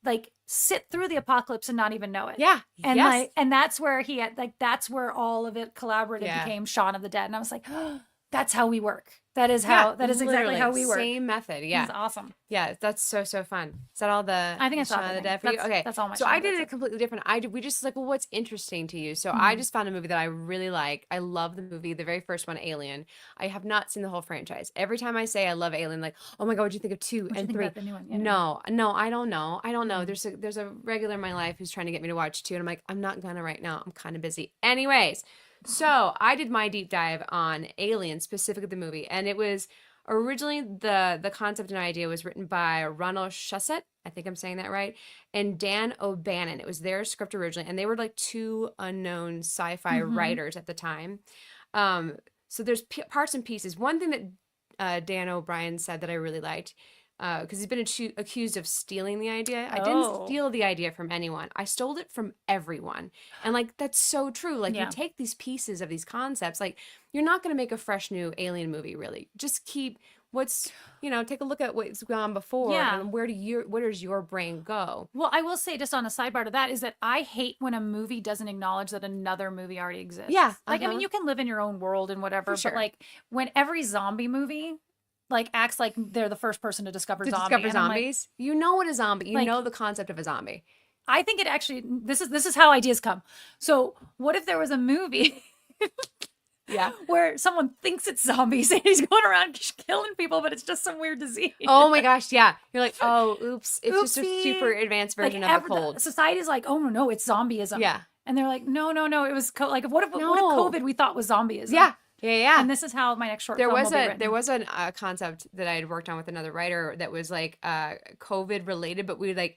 [SPEAKER 1] like sit through the apocalypse and not even know it?
[SPEAKER 2] Yeah.
[SPEAKER 1] And
[SPEAKER 2] yes.
[SPEAKER 1] like, and that's where he had like, that's where all of it collaborated
[SPEAKER 2] Yeah.
[SPEAKER 1] became Shaun of the Dead. And I was like, oh, that's how we work. That is exactly
[SPEAKER 2] literally,
[SPEAKER 1] how we work.
[SPEAKER 2] Same method. Yeah.
[SPEAKER 1] It's awesome.
[SPEAKER 2] Yeah, that's so fun. Is that all the?
[SPEAKER 1] I think it's
[SPEAKER 2] Shaun
[SPEAKER 1] all
[SPEAKER 2] of the
[SPEAKER 1] everything.
[SPEAKER 2] Dead for you?
[SPEAKER 1] That's-
[SPEAKER 2] Okay,
[SPEAKER 1] that's all my
[SPEAKER 2] So
[SPEAKER 1] Shaun
[SPEAKER 2] I
[SPEAKER 1] of the
[SPEAKER 2] did
[SPEAKER 1] Dead
[SPEAKER 2] it completely different. We just like, well, what's interesting to you? So
[SPEAKER 1] Mm-hmm.
[SPEAKER 2] I just found a movie that I really like. I love the movie, the very first one, Alien. I have not seen the whole franchise. Every time I say I love Alien, like, oh my god, what'd you think of 2
[SPEAKER 1] What do you
[SPEAKER 2] and
[SPEAKER 1] think
[SPEAKER 2] 3?
[SPEAKER 1] about the new one? Yeah,
[SPEAKER 2] No, I don't know. There's a regular in my life who's trying to get me to watch 2, and I'm like, I'm not gonna right now. I'm kind of busy. Anyways, so I did my deep dive on Alien, specifically the movie, and it was. Originally, the concept and idea was written by Ronald Shusett, I think I'm saying that right, and Dan O'Bannon. It was their script originally, and they were like 2 unknown sci-fi writers at the time. So there's parts and pieces. One thing that Dan O'Brien said that I really liked, because he's been accused of stealing the idea. I didn't steal the idea from anyone. I stole it from everyone. And like, that's so true. Like, you take these pieces of these concepts, like, you're not going to make a fresh new Alien movie, really. Just keep take a look at what's gone before, and where does your brain go?
[SPEAKER 1] Well, I will say, just on a sidebar to that, is that I hate when a movie doesn't acknowledge that another movie already exists.
[SPEAKER 2] Yeah.
[SPEAKER 1] Like, I mean, you can live in your own world and whatever,
[SPEAKER 2] sure.
[SPEAKER 1] but like, when every zombie movie like acts like they're the first person to discover zombie. And I'm like,
[SPEAKER 2] zombies. You know what a zombie. You
[SPEAKER 1] Like-
[SPEAKER 2] know the concept of a zombie.
[SPEAKER 1] I think it actually, this is how ideas come. So what if there was a movie
[SPEAKER 2] Yeah.
[SPEAKER 1] where someone thinks it's zombies and he's going around killing people, but it's just some weird disease?
[SPEAKER 2] Oh my gosh, yeah. You're like, oh, oops. It's just a
[SPEAKER 1] Oopsie.
[SPEAKER 2] super advanced
[SPEAKER 1] Like,
[SPEAKER 2] version of the cold.
[SPEAKER 1] society's like, oh no, it's zombieism.
[SPEAKER 2] Yeah.
[SPEAKER 1] And they're like, no, it was like, what if
[SPEAKER 2] No.
[SPEAKER 1] COVID we thought was zombieism?
[SPEAKER 2] Yeah. Yeah.
[SPEAKER 1] And this is how my next short
[SPEAKER 2] There
[SPEAKER 1] film
[SPEAKER 2] was
[SPEAKER 1] will be written.
[SPEAKER 2] there was a concept that I had worked on with another writer that was like COVID related, but it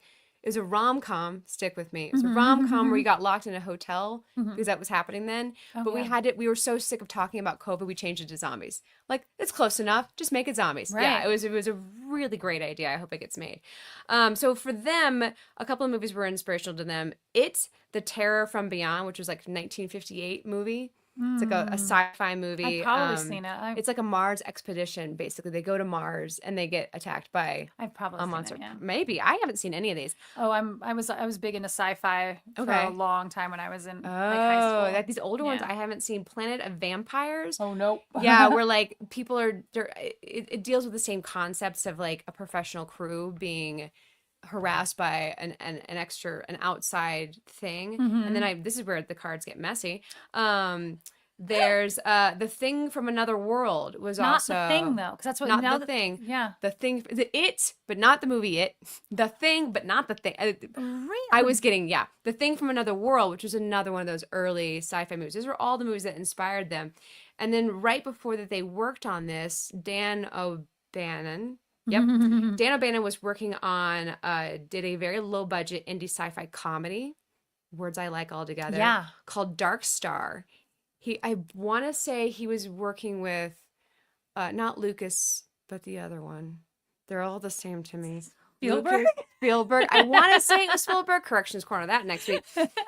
[SPEAKER 2] was a rom-com. Stick with me. It was a rom-com where you got locked in a hotel because that was happening then. But we were so sick of talking about COVID, we changed it to zombies. Like, it's close enough. Just make it zombies.
[SPEAKER 1] Right.
[SPEAKER 2] Yeah, it was a really great idea. I hope it gets made. So for them, a couple of movies were inspirational to them. It's The Terror from Beyond, which was like a 1958 movie. It's like a sci-fi movie.
[SPEAKER 1] I've probably seen it.
[SPEAKER 2] It's like a Mars expedition. Basically, they go to Mars and they get attacked by
[SPEAKER 1] I've probably
[SPEAKER 2] a
[SPEAKER 1] seen
[SPEAKER 2] monster.
[SPEAKER 1] it, yeah.
[SPEAKER 2] Maybe I haven't seen any of these.
[SPEAKER 1] Oh, I was big into sci-fi for
[SPEAKER 2] Okay.
[SPEAKER 1] a long time when I was in like high school.
[SPEAKER 2] That these older ones
[SPEAKER 1] Yeah.
[SPEAKER 2] I haven't seen. Planet of Vampires.
[SPEAKER 1] Oh nope.
[SPEAKER 2] Yeah, where like people it deals with the same concepts of like a professional crew being harassed by an outside thing, and then this is where the cards get messy. There's The Thing from Another World was
[SPEAKER 1] Not
[SPEAKER 2] also
[SPEAKER 1] The Thing though, because that's what
[SPEAKER 2] not
[SPEAKER 1] now
[SPEAKER 2] The Thing.
[SPEAKER 1] Yeah.
[SPEAKER 2] The Thing, It, but not the movie It. The Thing, but not The Thing.
[SPEAKER 1] Really?
[SPEAKER 2] I was getting The Thing from Another World, which was another one of those early sci-fi movies. Those were all the movies that inspired them. And then right before that they worked on this, Dan O'Bannon. Yep. Dan O'Bannon was working on did a very low budget indie sci-fi comedy, words I like altogether.
[SPEAKER 1] Yeah.
[SPEAKER 2] Called Dark Star. I want to say he was working with not Lucas, but the other one. They're all the same to me.
[SPEAKER 1] Spielberg?
[SPEAKER 2] Spielberg. I want to say it was Spielberg. Corrections corner that next week.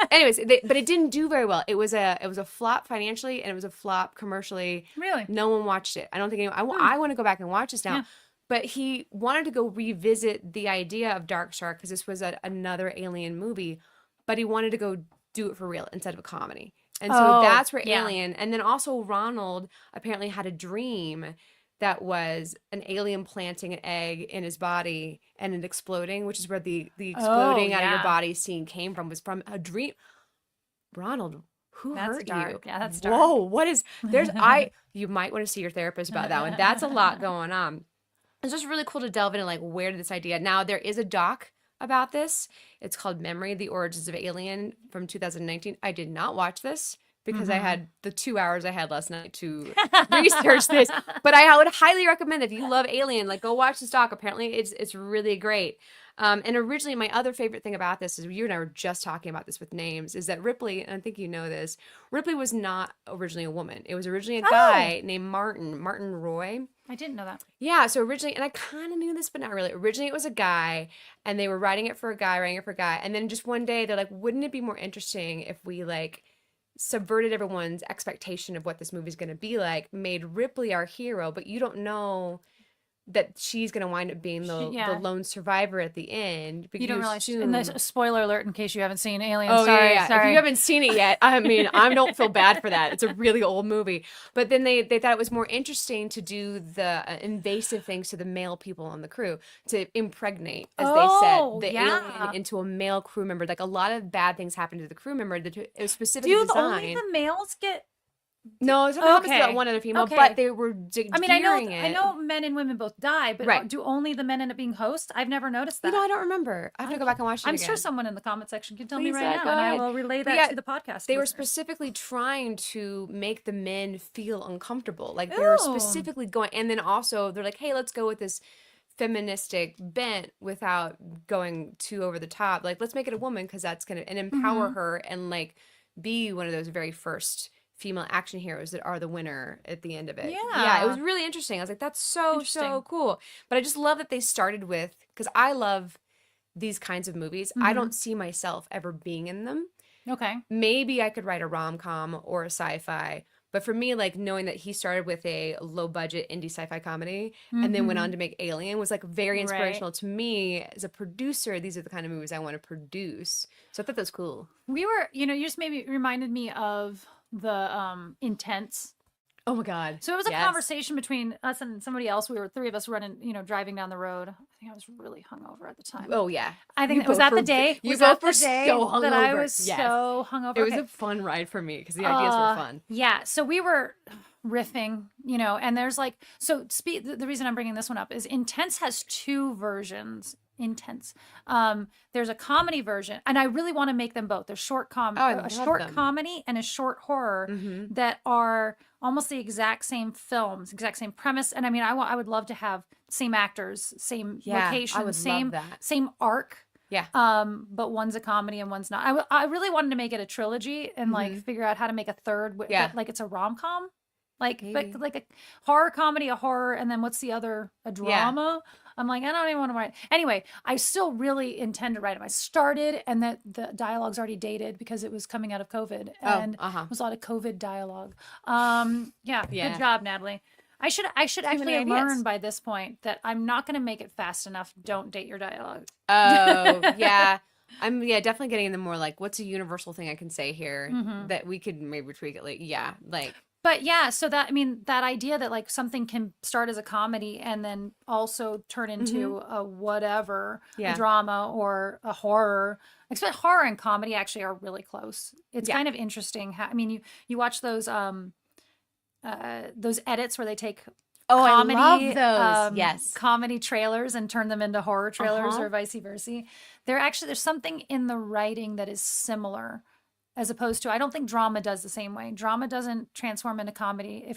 [SPEAKER 2] Anyways, but it didn't do very well. It was a flop financially, and it was a flop commercially.
[SPEAKER 1] Really?
[SPEAKER 2] No one watched it. I don't think anyone. I want to go back and watch this now.
[SPEAKER 1] Yeah.
[SPEAKER 2] But he wanted to go revisit the idea of Dark Star because this was another alien movie, but he wanted to go do it for real instead of a comedy. And so that's where Alien, and then also Ronald apparently had a dream that was an alien planting an egg in his body and it exploding, which is where the exploding out of your body scene came from, was from a dream. Ronald,
[SPEAKER 1] that's
[SPEAKER 2] hurt
[SPEAKER 1] dark.
[SPEAKER 2] you?
[SPEAKER 1] Yeah, that's dark.
[SPEAKER 2] Whoa, what is, you might want to see your therapist about that one. That's a lot going on. It's just really cool to delve into like, where did this idea, now there is a doc about this. It's called Memory, The Origins of Alien from 2019. I did not watch this because I had the 2 hours I had last night to research this. But I would highly recommend, if you love Alien, like, go watch this doc. Apparently it's really great. And originally, my other favorite thing about this is, you and I were just talking about this with names, is that Ripley, and I think you know this, Ripley was not originally a woman. It was originally a guy named Martin Roy.
[SPEAKER 1] I didn't know that.
[SPEAKER 2] Yeah, so originally, and I kind of knew this, but not really. Originally, it was a guy, and they were writing it for a guy, and then just one day, they're like, wouldn't it be more interesting if we, like, subverted everyone's expectation of what this movie's going to be like, made Ripley our hero, but you don't know that she's going to wind up being the lone survivor at the end.
[SPEAKER 1] You don't realize. And the spoiler alert, in case you haven't seen Alien.
[SPEAKER 2] Oh,
[SPEAKER 1] sorry.
[SPEAKER 2] If you haven't seen it yet, I mean, I don't feel bad for that. It's a really old movie. But then they thought it was more interesting to do the invasive things to the male people on the crew, to impregnate, as they said, the alien into a male crew member. Like, a lot of bad things happened to the crew member. It was specifically designed.
[SPEAKER 1] Only the males get...
[SPEAKER 2] No, it's happens to that one other female, but they were
[SPEAKER 1] I know men and women both die, but do only the men end up being hosts? I've never noticed that.
[SPEAKER 2] I don't remember. I have to go back and watch it
[SPEAKER 1] I'm
[SPEAKER 2] again.
[SPEAKER 1] sure someone in the comment section can tell me right now, and I will relay that to the podcast.
[SPEAKER 2] They were specifically trying to make the men feel uncomfortable. Like, they were specifically going, and then also they're like, hey, let's go with this feministic bent without going too over the top. Like, let's make it a woman, because that's going to, and empower her, and like, be one of those very first female action heroes that are the winner at the end of it. Yeah, it was really interesting. I was like, that's so cool. But I just love that they started with, because I love these kinds of movies. I don't see myself ever being in them.
[SPEAKER 1] Okay.
[SPEAKER 2] Maybe I could write a rom-com or a sci-fi, but for me, like, knowing that he started with a low-budget indie sci-fi comedy and then went on to make Alien was, like, very inspirational to me as a producer. These are the kind of movies I want to produce. So I thought that was cool.
[SPEAKER 1] We were, you just maybe reminded me of the Intense.
[SPEAKER 2] Oh my God.
[SPEAKER 1] So it was a conversation between us and somebody else. We were three of us running, driving down the road. I think I was really hungover at the time.
[SPEAKER 2] Oh yeah.
[SPEAKER 1] I think was that the day.
[SPEAKER 2] You both were so hungover.
[SPEAKER 1] That I was so hungover.
[SPEAKER 2] It was a fun ride for me because the ideas were fun.
[SPEAKER 1] Yeah. So we were riffing, and there's like, the reason I'm bringing this one up is Intense has two versions. Intense. There's a comedy version, and I really want to make them both. There's short comedy and a short horror that are almost the exact same films, exact same premise. And I mean, I would love to have same actors, same location, same arc.
[SPEAKER 2] Yeah.
[SPEAKER 1] But one's a comedy and one's not. I really wanted to make it a trilogy and like figure out how to make a third. Like it's a rom-com. But like a horror comedy, a horror, and then what's the other? A drama. Yeah. I'm like, I don't even want to write. Anyway, I still really intend to write them. I started, and the dialogue's already dated because it was coming out of COVID, and it was a lot of COVID dialogue. Good job, Natalie. I should actually have learned by this point that I'm not going to make it fast enough. Don't date your dialogue.
[SPEAKER 2] Oh, yeah. I'm definitely getting into more like, what's a universal thing I can say here that we could maybe tweak it? Like,
[SPEAKER 1] But yeah, so that, I mean, that idea that like something can start as a comedy and then also turn into a whatever, a drama or a horror. Except horror and comedy actually are really close. It's kind of interesting how, I mean, you watch those edits where they take comedy,
[SPEAKER 2] I love those. Yes.
[SPEAKER 1] comedy trailers and turn them into horror trailers or vice versa. There's something in the writing that is similar, as opposed to, I don't think drama does the same way. Drama doesn't transform into comedy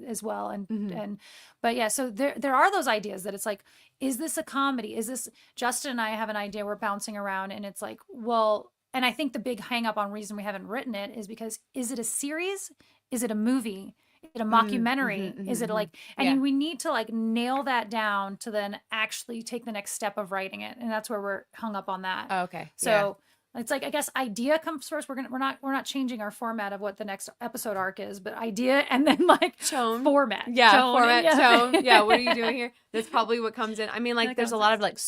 [SPEAKER 1] as well. But yeah, so there are those ideas that it's like, is this a comedy? Is this, Justin and I have an idea we're bouncing around, and it's like, well, and I think the big hang up on reason we haven't written it is because, is it a series? Is it a movie? Is it a mockumentary? Is it like, and we need to like nail that down to then actually take the next step of writing it. And that's where we're hung up on that.
[SPEAKER 2] Oh, okay.
[SPEAKER 1] So it's like, I guess idea comes first. We're not changing our format of what the next episode arc is, but idea and then like
[SPEAKER 2] tone,
[SPEAKER 1] format.
[SPEAKER 2] Yeah.
[SPEAKER 1] Tone,
[SPEAKER 2] Tone. Yeah. What are you doing here? That's probably what comes in. I mean, like there's a lot of like,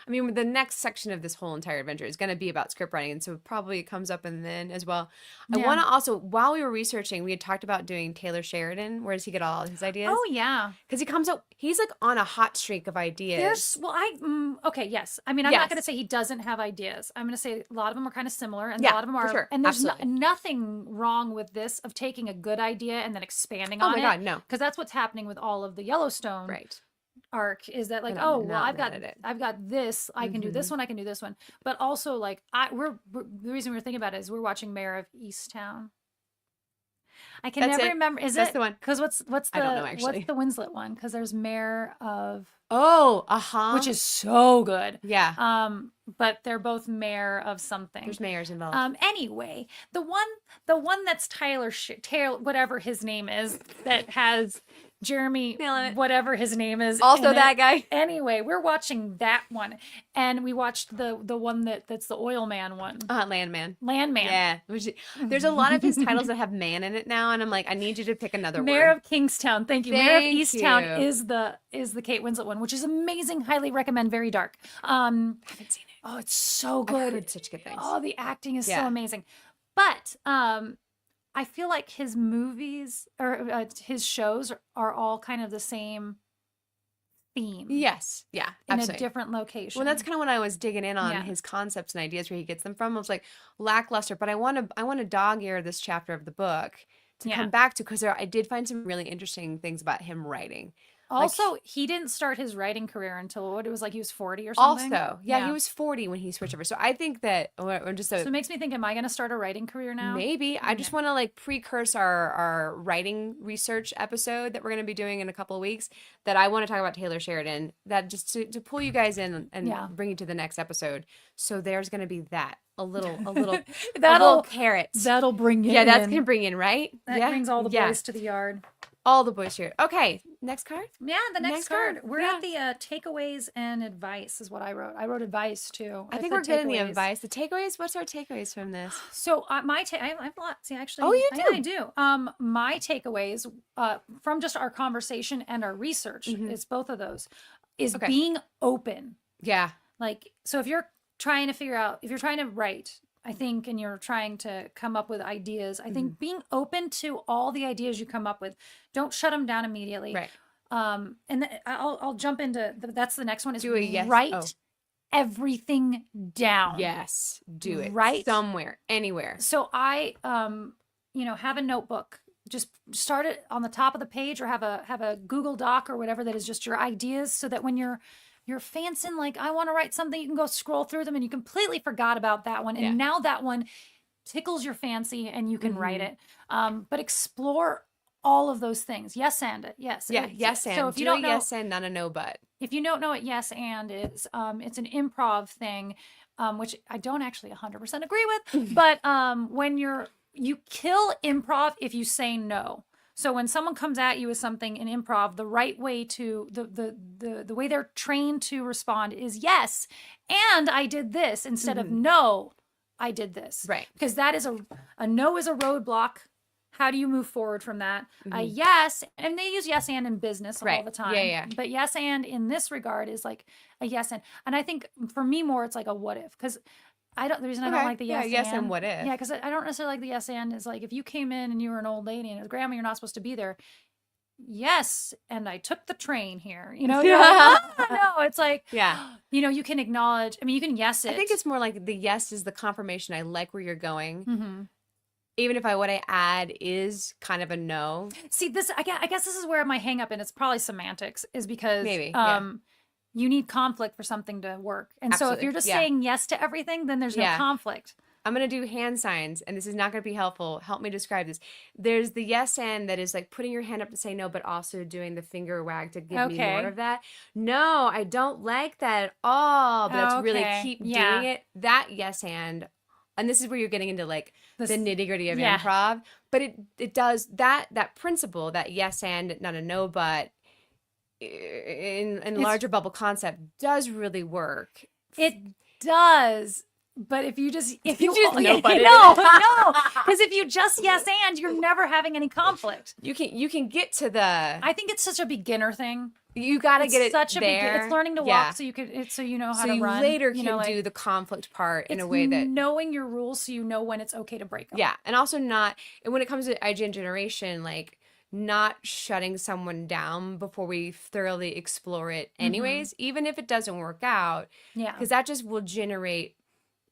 [SPEAKER 2] I mean, the next section of this whole entire adventure is going to be about script writing. And so probably it comes up and then as well. I want to also, while we were researching, we had talked about doing Taylor Sheridan. Where does he get all his ideas?
[SPEAKER 1] Oh yeah.
[SPEAKER 2] Because he comes up, he's like on a hot streak of ideas.
[SPEAKER 1] Okay, yes. I mean, I'm not going to say he doesn't have ideas. I'm going to say a lot of them are kind of similar, and a lot of them are.
[SPEAKER 2] Sure.
[SPEAKER 1] And there's nothing wrong with this of taking a good idea and then expanding on it. Oh my God,
[SPEAKER 2] no.
[SPEAKER 1] Because that's what's happening with all of the Yellowstone arc, is that like, I've got this, I can do this one, I can do this one. But also like the reason we were thinking about it is we're watching Mayor of Easttown. I can never remember. That's
[SPEAKER 2] the one.
[SPEAKER 1] Because what's the,
[SPEAKER 2] I don't know, actually.
[SPEAKER 1] What's the Winslet one? Because there's Mayor of...
[SPEAKER 2] which
[SPEAKER 1] is so good.
[SPEAKER 2] Yeah.
[SPEAKER 1] But they're both mayor of something.
[SPEAKER 2] There's mayors involved.
[SPEAKER 1] Anyway, the one that's Taylor, whatever his name is, that has Jeremy, whatever his name is.
[SPEAKER 2] Also that guy.
[SPEAKER 1] Anyway, we're watching that one, and we watched the one that's the oil man one.
[SPEAKER 2] Landman.
[SPEAKER 1] Yeah.
[SPEAKER 2] There's a lot of his titles that have man in it now, and I'm like, I need you to pick another
[SPEAKER 1] Mayor
[SPEAKER 2] word.
[SPEAKER 1] of Kingstown. Thank you. Mayor of Easttown is the Kate Winslet one, which is amazing. Highly recommend. Very dark.
[SPEAKER 2] Haven't seen it.
[SPEAKER 1] Oh, it's so good.
[SPEAKER 2] I've heard such good things.
[SPEAKER 1] Oh, the acting is so amazing. But I feel like his movies or his shows are all kind of the same theme.
[SPEAKER 2] Yes. Yeah.
[SPEAKER 1] In a different location.
[SPEAKER 2] Well, that's kind of when I was digging in on his concepts and ideas, where he gets them from. I was like, lackluster, but I want to dog ear this chapter of the book to come back to, because I did find some really interesting things about him writing.
[SPEAKER 1] Also, he didn't start his writing career until he was 40 or something.
[SPEAKER 2] Also, he was 40 when he switched over. So I think that so
[SPEAKER 1] it makes me think, am I going to start a writing career now?
[SPEAKER 2] Maybe. I just want to like precurse our writing research episode that we're going to be doing in a couple of weeks, that I want to talk about Taylor Sheridan, that just to pull you guys in and bring you to the next episode. So there's going to be that. A little carrot.
[SPEAKER 1] That'll bring you in.
[SPEAKER 2] Yeah, that's going to bring in, right?
[SPEAKER 1] That brings all the boys to the yard.
[SPEAKER 2] All the boys here. Okay, next card?
[SPEAKER 1] Yeah, the next card. We're at the takeaways and advice is what I wrote. I wrote advice too.
[SPEAKER 2] I think we're getting the advice. The takeaways, what's our takeaways from this?
[SPEAKER 1] So I have a lot. See, actually.
[SPEAKER 2] Oh, you do?
[SPEAKER 1] I do. My takeaways from just our conversation and our research, is both of those, is being open.
[SPEAKER 2] Yeah.
[SPEAKER 1] Like, so if you're trying to write, I think, and you're trying to come up with ideas, I think being open to all the ideas you come up with, don't shut them down immediately.
[SPEAKER 2] Right.
[SPEAKER 1] And I'll jump into that's the next one, is
[SPEAKER 2] write
[SPEAKER 1] everything down.
[SPEAKER 2] Yes. Do it.
[SPEAKER 1] Right.
[SPEAKER 2] Somewhere, anywhere.
[SPEAKER 1] So I, have a notebook. Just start it on the top of the page, or have a Google Doc or whatever that is just your ideas, so that when you're fancying, like, I want to write something, you can go scroll through them and you completely forgot about that one. And now that one tickles your fancy and you can write it. But explore all of those things. Yes, and it. Yes.
[SPEAKER 2] Yeah. Yes, and. So if you don't know, yes, and not a no, but.
[SPEAKER 1] If you don't know what yes, and is, it's an improv thing, which I don't actually 100% agree with. But when you kill improv if you say no. So when someone comes at you with something in improv, the right way to the way they're trained to respond is yes, and I did this, instead of no, I did this.
[SPEAKER 2] Right.
[SPEAKER 1] Because that is a no is a roadblock. How do you move forward from that? Yes, and they use yes and in business all the time.
[SPEAKER 2] Yeah.
[SPEAKER 1] But yes and in this regard is like a yes and I think for me more it's like a what if, because The reason I don't like the yes
[SPEAKER 2] yes
[SPEAKER 1] and.
[SPEAKER 2] and what if.
[SPEAKER 1] Yeah, because I don't necessarily like the yes and is like if you came in and you were an old lady and grandma, you're not supposed to be there. Yes, and I took the train here. You're like, no, it's like, you can acknowledge. I mean, you can yes it.
[SPEAKER 2] I think it's more like the yes is the confirmation. I like where you're going.
[SPEAKER 1] Mm-hmm.
[SPEAKER 2] Even if what I add is kind of a no.
[SPEAKER 1] See, I guess this is where my hang up, and it's probably semantics, is because
[SPEAKER 2] Maybe,
[SPEAKER 1] you need conflict for something to work. And so if you're just saying yes to everything, then there's no conflict.
[SPEAKER 2] I'm going to do hand signs, and this is not going to be helpful. Help me describe this. There's the yes and that is like putting your hand up to say no, but also doing the finger wag to give me more of that. No, I don't like that at all. But let's really keep doing it. That yes and this is where you're getting into like the nitty gritty of improv. But it does that principle, that yes and not a no but in larger bubble concept does really work.
[SPEAKER 1] It does. But if you just
[SPEAKER 2] no, because
[SPEAKER 1] if you just yes and, you're never having any conflict.
[SPEAKER 2] You can get to the.
[SPEAKER 1] I think it's such a beginner thing.
[SPEAKER 2] You got to get it
[SPEAKER 1] such
[SPEAKER 2] there.
[SPEAKER 1] It's learning to walk so you know how to run.
[SPEAKER 2] So you later can do the conflict part in a way that
[SPEAKER 1] knowing your rules, so you know when it's okay to break them.
[SPEAKER 2] Yeah, and also not. And when it comes to IGN generation, like not shutting someone down before we thoroughly explore it, anyways, even if it doesn't work out. Yeah, because that just will generate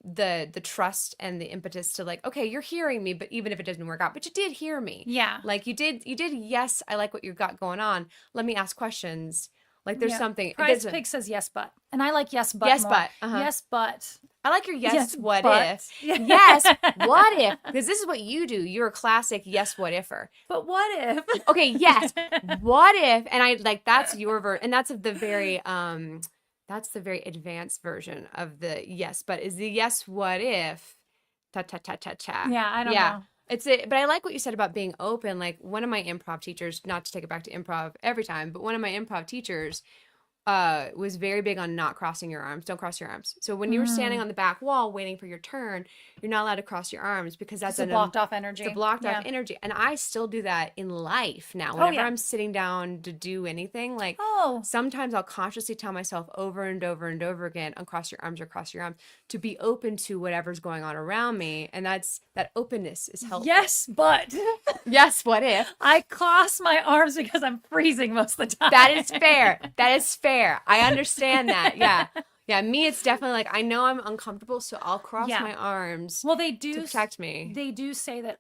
[SPEAKER 2] the trust and the impetus to like, okay, you're hearing me, but even if it doesn't work out, but you did hear me. Yeah. Like you did, yes, I like what you got going on. Let me ask questions. Like there's something.
[SPEAKER 1] Prize Pig says yes, but. And I like yes, but.
[SPEAKER 2] Yes,
[SPEAKER 1] more.
[SPEAKER 2] but.
[SPEAKER 1] Yes, but.
[SPEAKER 2] I like your yes what if. Yes, what if? Because this is what you do. You're a classic yes, what ifer.
[SPEAKER 1] But what if?
[SPEAKER 2] Okay, yes. What if? And I like, that's your version. And that's the very advanced version of the yes, but is the yes, what if, ta-ta-ta-ta-ta.
[SPEAKER 1] Yeah, I don't know.
[SPEAKER 2] But I like what you said about being open. Like one of my improv teachers, not to take it back to improv every time, but one of my improv teachers was very big on not crossing your arms. Don't cross your arms. So when you were standing on the back wall waiting for your turn, you're not allowed to cross your arms because that's
[SPEAKER 1] a blocked off energy.
[SPEAKER 2] It's a blocked off energy. And I still do that in life now. Whenever I'm sitting down to do anything, like sometimes I'll consciously tell myself over and over and over again, uncross your arms or cross your arms, to be open to whatever's going on around me. And that openness is helpful.
[SPEAKER 1] Yes, but.
[SPEAKER 2] Yes, what if?
[SPEAKER 1] I cross my arms because I'm freezing most of the time.
[SPEAKER 2] That is fair. That is fair. I understand that. Yeah. Yeah, me, it's definitely like, I know I'm uncomfortable, so I'll cross my arms.
[SPEAKER 1] Well, they do
[SPEAKER 2] to protect me.
[SPEAKER 1] They do say that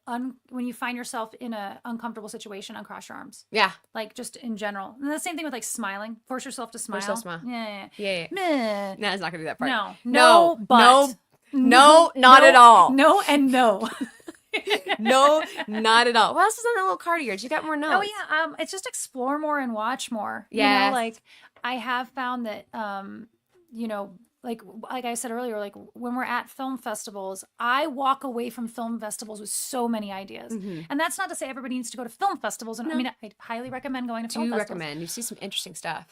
[SPEAKER 1] when you find yourself in an uncomfortable situation, uncross your arms.
[SPEAKER 2] Yeah.
[SPEAKER 1] Like just in general. And the same thing with like smiling. Force yourself to smile.
[SPEAKER 2] Force yourself to smile.
[SPEAKER 1] Yeah.
[SPEAKER 2] No, it's not going to do that part.
[SPEAKER 1] No, but.
[SPEAKER 2] No, not at all.
[SPEAKER 1] No and no.
[SPEAKER 2] No, not at all. What else is on that little card of yours? You got more notes.
[SPEAKER 1] Oh, yeah. It's just explore more and watch more.
[SPEAKER 2] Yeah.
[SPEAKER 1] Like I have found that, like I said earlier, like when we're at film festivals, I walk away from film festivals with so many ideas. Mm-hmm. And that's not to say everybody needs to go to film festivals. And I mean, I highly recommend going to film festivals.
[SPEAKER 2] Recommend. You see some interesting stuff.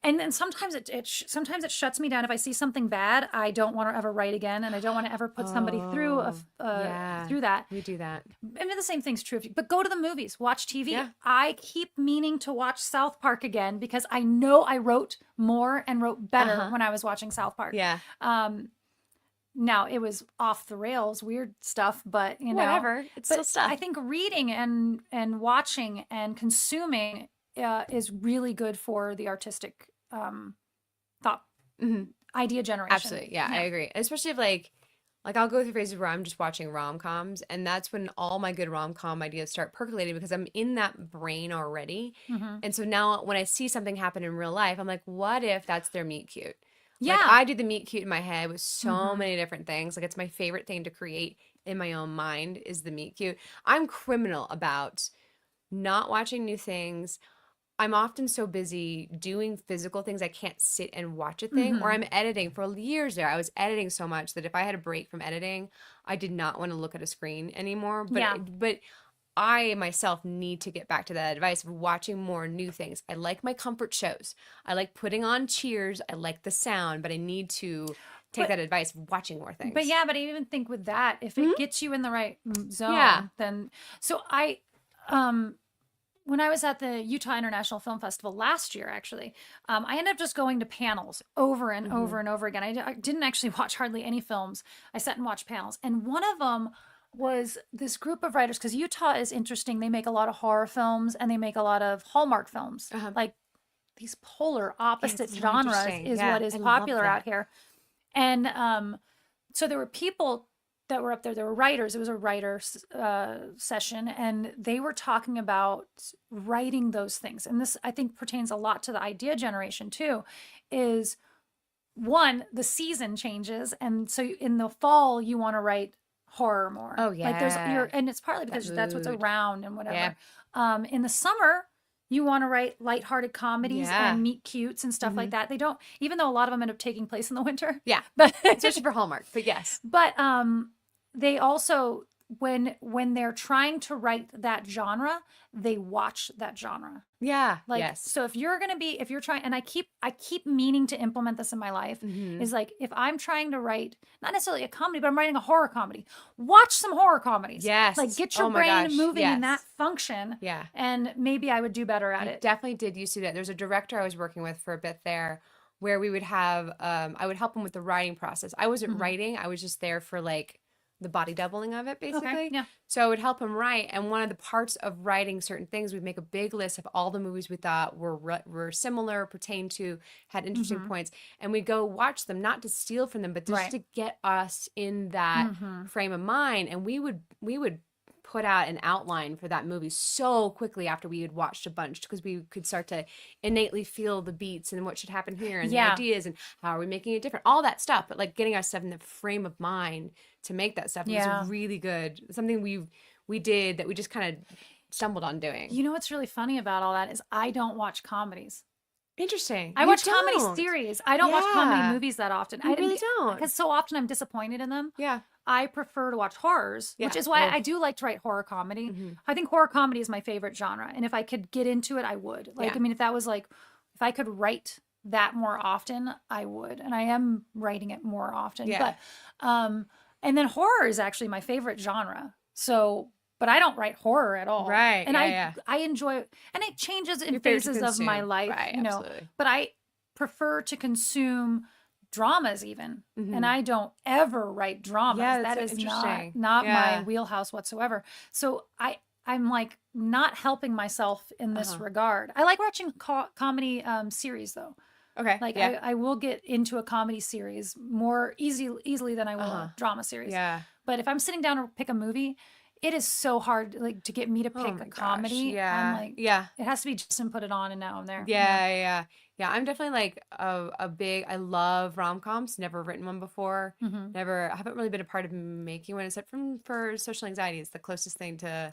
[SPEAKER 1] And then sometimes it shuts me down. If I see something bad, I don't want to ever write again, and I don't want to ever put somebody through through that.
[SPEAKER 2] We do that.
[SPEAKER 1] I mean, the same thing's true. But go to the movies, watch TV. Yeah. I keep meaning to watch South Park again because I know I wrote more and wrote better when I was watching South Park.
[SPEAKER 2] Yeah.
[SPEAKER 1] Now it was off the rails, weird stuff, but
[SPEAKER 2] whatever. It's still stuff.
[SPEAKER 1] I think reading and watching and consuming is really good for the artistic thought idea generation.
[SPEAKER 2] Absolutely. Yeah, I agree. Especially if like I'll go through phases where I'm just watching rom-coms, and that's when all my good rom-com ideas start percolating because I'm in that brain already. Mm-hmm. And so now when I see something happen in real life, I'm like, what if that's their meet cute? Yeah. Like I do the meet cute in my head with so many different things. Like it's my favorite thing to create in my own mind is the meet cute. I'm criminal about not watching new things. I'm often so busy doing physical things I can't sit and watch a thing, or I'm editing. For years there, I was editing so much that if I had a break from editing, I did not want to look at a screen anymore. But I myself need to get back to that advice of watching more new things. I like my comfort shows. I like putting on Cheers. I like the sound, but I need to take that advice of watching more things.
[SPEAKER 1] But I even think with that, if it gets you in the right zone, then so when I was at the Utah International Film Festival last year, actually, I ended up just going to panels over and over and over again. I didn't actually watch hardly any films. I sat and watched panels. And one of them was this group of writers, because Utah is interesting. They make a lot of horror films and they make a lot of Hallmark films. Like these polar opposite
[SPEAKER 2] so
[SPEAKER 1] genres is what is popular
[SPEAKER 2] that.
[SPEAKER 1] out here. And so there were people that were up there. There were writers. It was a writer's session, and they were talking about writing those things. And this, I think, pertains a lot to the idea generation too. Is one, the season changes, and so in the fall you want to write horror more.
[SPEAKER 2] Oh yeah,
[SPEAKER 1] like and it's partly because that's what's around and whatever.
[SPEAKER 2] Yeah.
[SPEAKER 1] In the summer, you want to write lighthearted comedies and meet cutes and stuff like that. They don't, even though a lot of them end up taking place in the winter.
[SPEAKER 2] Yeah,
[SPEAKER 1] but
[SPEAKER 2] especially for Hallmark. But yes,
[SPEAKER 1] but they also, when they're trying to write that genre, they watch that genre.
[SPEAKER 2] Yeah.
[SPEAKER 1] Like,
[SPEAKER 2] yes.
[SPEAKER 1] So if you're trying, and I keep meaning to implement this in my life, is like, if I'm trying to write, not necessarily a comedy, but I'm writing a horror comedy, watch some horror comedies.
[SPEAKER 2] Yes.
[SPEAKER 1] Like, get your brain moving in that function.
[SPEAKER 2] Yeah.
[SPEAKER 1] And maybe I would do better at it.
[SPEAKER 2] Definitely did used to do that. There's a director I was working with for a bit there where we would have, I would help him with the writing process. I wasn't writing. I was just there for like the body doubling of it, basically.
[SPEAKER 1] Okay, yeah.
[SPEAKER 2] So I would help him write, and one of the parts of writing certain things, we'd make a big list of all the movies we thought were similar, pertained to, had interesting points, and we'd go watch them, not to steal from them, but just to get us in that frame of mind. And we would put out an outline for that movie so quickly after we had watched a bunch, because we could start to innately feel the beats and what should happen here and the ideas and how are we making it different, all that stuff. But like getting ourselves in the frame of mind to make that stuff was really good. Something we did that we just kind of stumbled on doing.
[SPEAKER 1] You know what's really funny about all that is I don't watch comedies.
[SPEAKER 2] Interesting.
[SPEAKER 1] I watch comedy series. I don't watch comedy movies that often.
[SPEAKER 2] I really don't.
[SPEAKER 1] Because so often I'm disappointed in them.
[SPEAKER 2] Yeah.
[SPEAKER 1] I prefer to watch horrors, which is why I do like to write horror comedy. I think horror comedy is my favorite genre. And if I could get into it, I would. Like, I mean, if I could write that more often, I would. And I am writing it more often.
[SPEAKER 2] Yeah.
[SPEAKER 1] But, and then horror is actually my favorite genre. So, but I don't write horror at all.
[SPEAKER 2] Right.
[SPEAKER 1] And I enjoy it. And it changes in phases of my life, you know. Absolutely. But I prefer to consume dramas even. And I don't ever write dramas.
[SPEAKER 2] Yeah,
[SPEAKER 1] that is not my wheelhouse whatsoever. So I'm like not helping myself in this regard. I like watching comedy series though.
[SPEAKER 2] Okay.
[SPEAKER 1] Like I will get into a comedy series more easily than I will a drama series.
[SPEAKER 2] Yeah.
[SPEAKER 1] But if I'm sitting down to pick a movie, it is so hard like to get me to pick a comedy.
[SPEAKER 2] Yeah.
[SPEAKER 1] I'm like, it has to be Justin put it on and now I'm there.
[SPEAKER 2] Yeah. I'm definitely like I love rom-coms, never written one before. I haven't really been a part of making one except for social anxiety. It's the closest thing to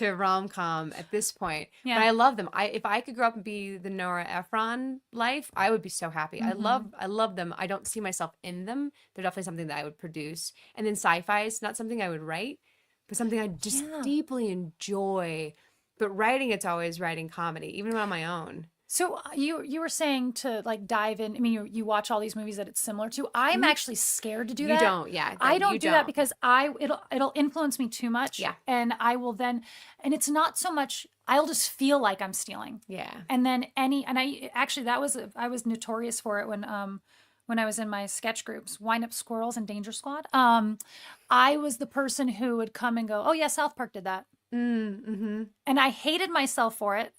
[SPEAKER 2] rom-com at this point.
[SPEAKER 1] Yeah.
[SPEAKER 2] But I love them. If I could grow up and be the Nora Ephron life, I would be so happy. I love them. I don't see myself in them. They're definitely something that I would produce. And then sci-fi is not something I would write, but something I just deeply enjoy. But writing, it's always writing comedy, even on my own.
[SPEAKER 1] So you were saying to like dive in. I mean, you watch all these movies that it's similar to. I'm actually scared to do that.
[SPEAKER 2] You don't, yeah.
[SPEAKER 1] I don't do that because it'll influence me too much.
[SPEAKER 2] Yeah.
[SPEAKER 1] And I will then, and it's not so much. I'll just feel like I'm stealing.
[SPEAKER 2] Yeah.
[SPEAKER 1] And then I was notorious for it when I was in my sketch groups, Wind Up Squirrels and Danger Squad. I was the person who would come and go, oh yeah, South Park did that. And I hated myself for it.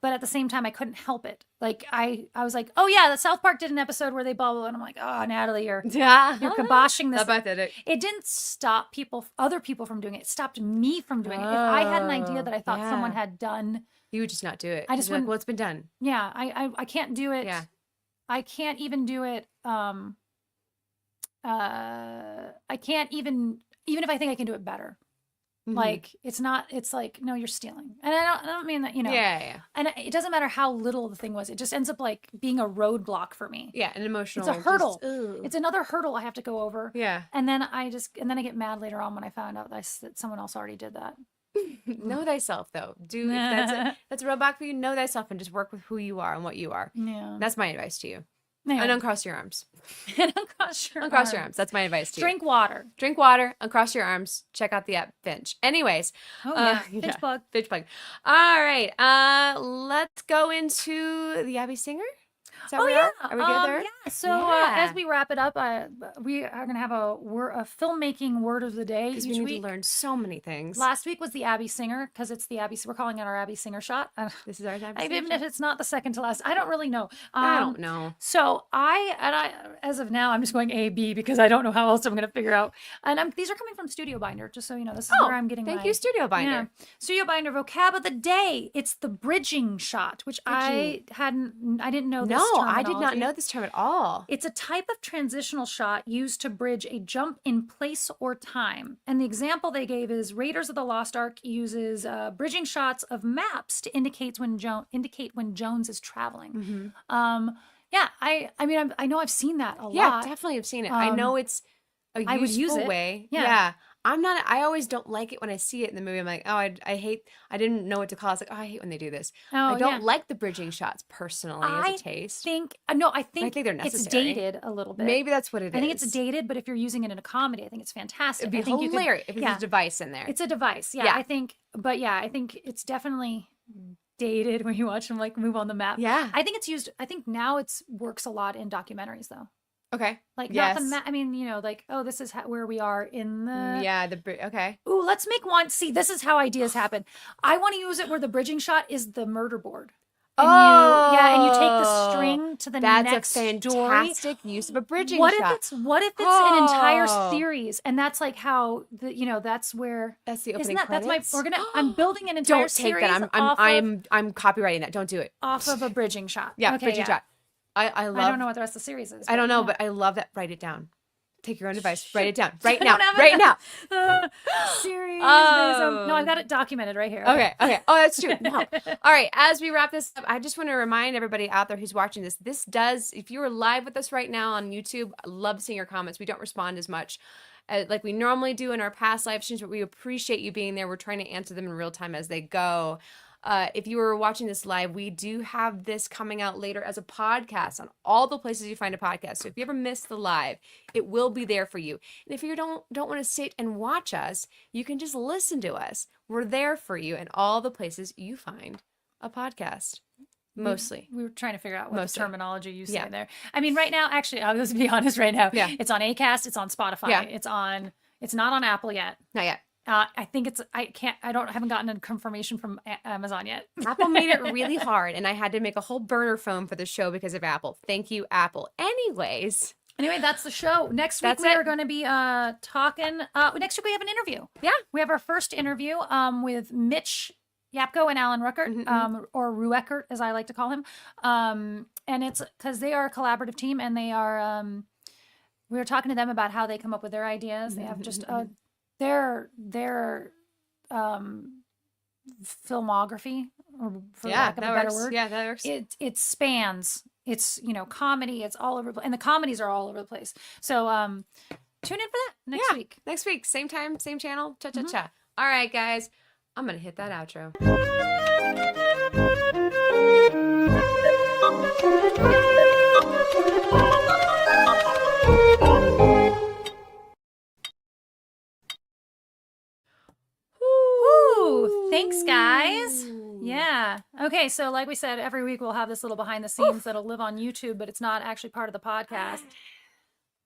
[SPEAKER 1] But at the same time, I couldn't help it. Like I was like, oh yeah, the South Park did an episode where they bubble, and I'm like, oh Natalie, you're kiboshing this. It didn't stop other people from doing it. It stopped me from doing it. If I had an idea that I thought someone had done,
[SPEAKER 2] you would just not do it.
[SPEAKER 1] I just wouldn't.
[SPEAKER 2] Like, well, it's been done.
[SPEAKER 1] Yeah, I can't do it.
[SPEAKER 2] Yeah. I
[SPEAKER 1] can't even do it. I can't even if I think I can do it better. Like it's like, no, you're stealing. And I don't mean that, you know.
[SPEAKER 2] Yeah.
[SPEAKER 1] And it doesn't matter how little the thing was. It just ends up like being a roadblock for me.
[SPEAKER 2] Yeah, an emotional.
[SPEAKER 1] It's a hurdle. It's another hurdle I have to go over.
[SPEAKER 2] Yeah.
[SPEAKER 1] And then I get mad later on when I found out that someone else already did that.
[SPEAKER 2] Know thyself though. That's a roadblock for you. Know thyself and just work with who you are and what you are.
[SPEAKER 1] Yeah.
[SPEAKER 2] That's my advice to you. And uncross your arms.
[SPEAKER 1] And uncross your
[SPEAKER 2] Uncross your arms. That's my advice to you.
[SPEAKER 1] Drink water.
[SPEAKER 2] Drink water, uncross your arms. Check out the app Finch. Anyways.
[SPEAKER 1] Oh, yeah. Finch plug.
[SPEAKER 2] Finch plug. All right. Let's go into the Abby Singer. Is that where we are? Are we good there?
[SPEAKER 1] Yeah. So as we wrap it up, we are going to have a filmmaking word of the day
[SPEAKER 2] Because we need to learn so many things.
[SPEAKER 1] Last week was the Abby Singer, because it's the Abby. We're calling it our Abby Singer shot.
[SPEAKER 2] This is our Abby Singer
[SPEAKER 1] even
[SPEAKER 2] shot?
[SPEAKER 1] if it's not the second to last. I don't really know.
[SPEAKER 2] I don't know.
[SPEAKER 1] So I as of now, I'm just going A, B, because I don't know how else I'm going to figure out. And these are coming from Studio Binder, just so you know. This is where I'm getting
[SPEAKER 2] Thank you, Studio Binder.
[SPEAKER 1] Yeah. Studio Binder vocab of the day. It's the bridging shot, which I didn't know this
[SPEAKER 2] No, I did not
[SPEAKER 1] terminology.
[SPEAKER 2] know this term at all.
[SPEAKER 1] It's a type of transitional shot used to bridge a jump in place or time. And the example they gave is Raiders of the Lost Ark uses bridging shots of maps to indicate when Jones is traveling. Yeah, I mean, I know I've seen that a lot.
[SPEAKER 2] Yeah, definitely have seen it. I know it's a useful
[SPEAKER 1] I would use it.
[SPEAKER 2] way.
[SPEAKER 1] Yeah.
[SPEAKER 2] I always don't like it when I see it in the movie. I'm like, oh, I didn't know what to call it. It's like, oh, I hate when they do this. I don't like the bridging shots personally as a taste.
[SPEAKER 1] I think
[SPEAKER 2] they're necessary.
[SPEAKER 1] it's dated a little bit.
[SPEAKER 2] Maybe that's what it is.
[SPEAKER 1] I think it's dated, but if you're using it in a comedy, I think it's fantastic.
[SPEAKER 2] It'd be hilarious if there's a device in there.
[SPEAKER 1] It's a device. Yeah, I think it's definitely dated when you watch them like move on the map.
[SPEAKER 2] Yeah.
[SPEAKER 1] I think it's used, I think now works a lot in documentaries though.
[SPEAKER 2] Okay.
[SPEAKER 1] Like not the map. I mean, like, oh, this is where we are in the.
[SPEAKER 2] Okay.
[SPEAKER 1] Ooh, let's make one. See, this is how ideas happen. I want to use it where the bridging shot is the murder board. And and you take the string to the next story.
[SPEAKER 2] That's a fantastic use of a bridging
[SPEAKER 1] shot. What if it's an entire series, and that's like how that's where
[SPEAKER 2] that's the opening
[SPEAKER 1] credits? I'm building an entire series.
[SPEAKER 2] Don't take that. I'm copywriting that. Don't do it.
[SPEAKER 1] Off of a bridging shot.
[SPEAKER 2] Yeah, bridging shot. I
[SPEAKER 1] don't know what the rest of the series is.
[SPEAKER 2] I don't know, but I love that. Write it down. Take your own advice. Write it down. Right now. Right now.
[SPEAKER 1] Series. No, I've got it documented right here.
[SPEAKER 2] Okay. Oh, that's true. No. All right. As we wrap this up, I just want to remind everybody out there who's watching this, if you are live with us right now on YouTube, I love seeing your comments. We don't respond as much like we normally do in our past live streams, but we appreciate you being there. We're trying to answer them in real time as they go. If you were watching this live, we do have this coming out later as a podcast on all the places you find a podcast. So if you ever miss the live, it will be there for you. And if you don't want to sit and watch us, you can just listen to us. We're there for you in all the places you find a podcast. Mostly.
[SPEAKER 1] We were trying to figure out what the terminology you say there. I mean, right now, actually, I'll just be honest right now. Yeah. It's on Acast. It's on Spotify. Yeah. It's not on Apple yet.
[SPEAKER 2] Not yet.
[SPEAKER 1] I think haven't gotten a confirmation from Amazon yet.
[SPEAKER 2] Apple made it really hard, and I had to make a whole burner phone for the show because of Apple. Thank you, Apple. Anyway,
[SPEAKER 1] that's the show. Next week we are going to be talking. Next week we have an interview. Yeah, we have our first interview with Mitch Yapko and Alan Rueckert, or Rueckert as I like to call him. And it's because they are a collaborative team, and they are. We were talking to them about how they come up with their ideas. They have just their filmography, or for lack of a better word.
[SPEAKER 2] Yeah, that works.
[SPEAKER 1] It spans. It's comedy. It's all over, and the comedies are all over the place. So tune in for that next week.
[SPEAKER 2] Next week, same time, same channel. Cha cha cha. All right, guys, I'm gonna hit that outro.
[SPEAKER 1] Thanks, guys. Yeah. Okay, so like we said, every week we'll have this little behind the scenes that'll live on YouTube, but it's not actually part of the podcast.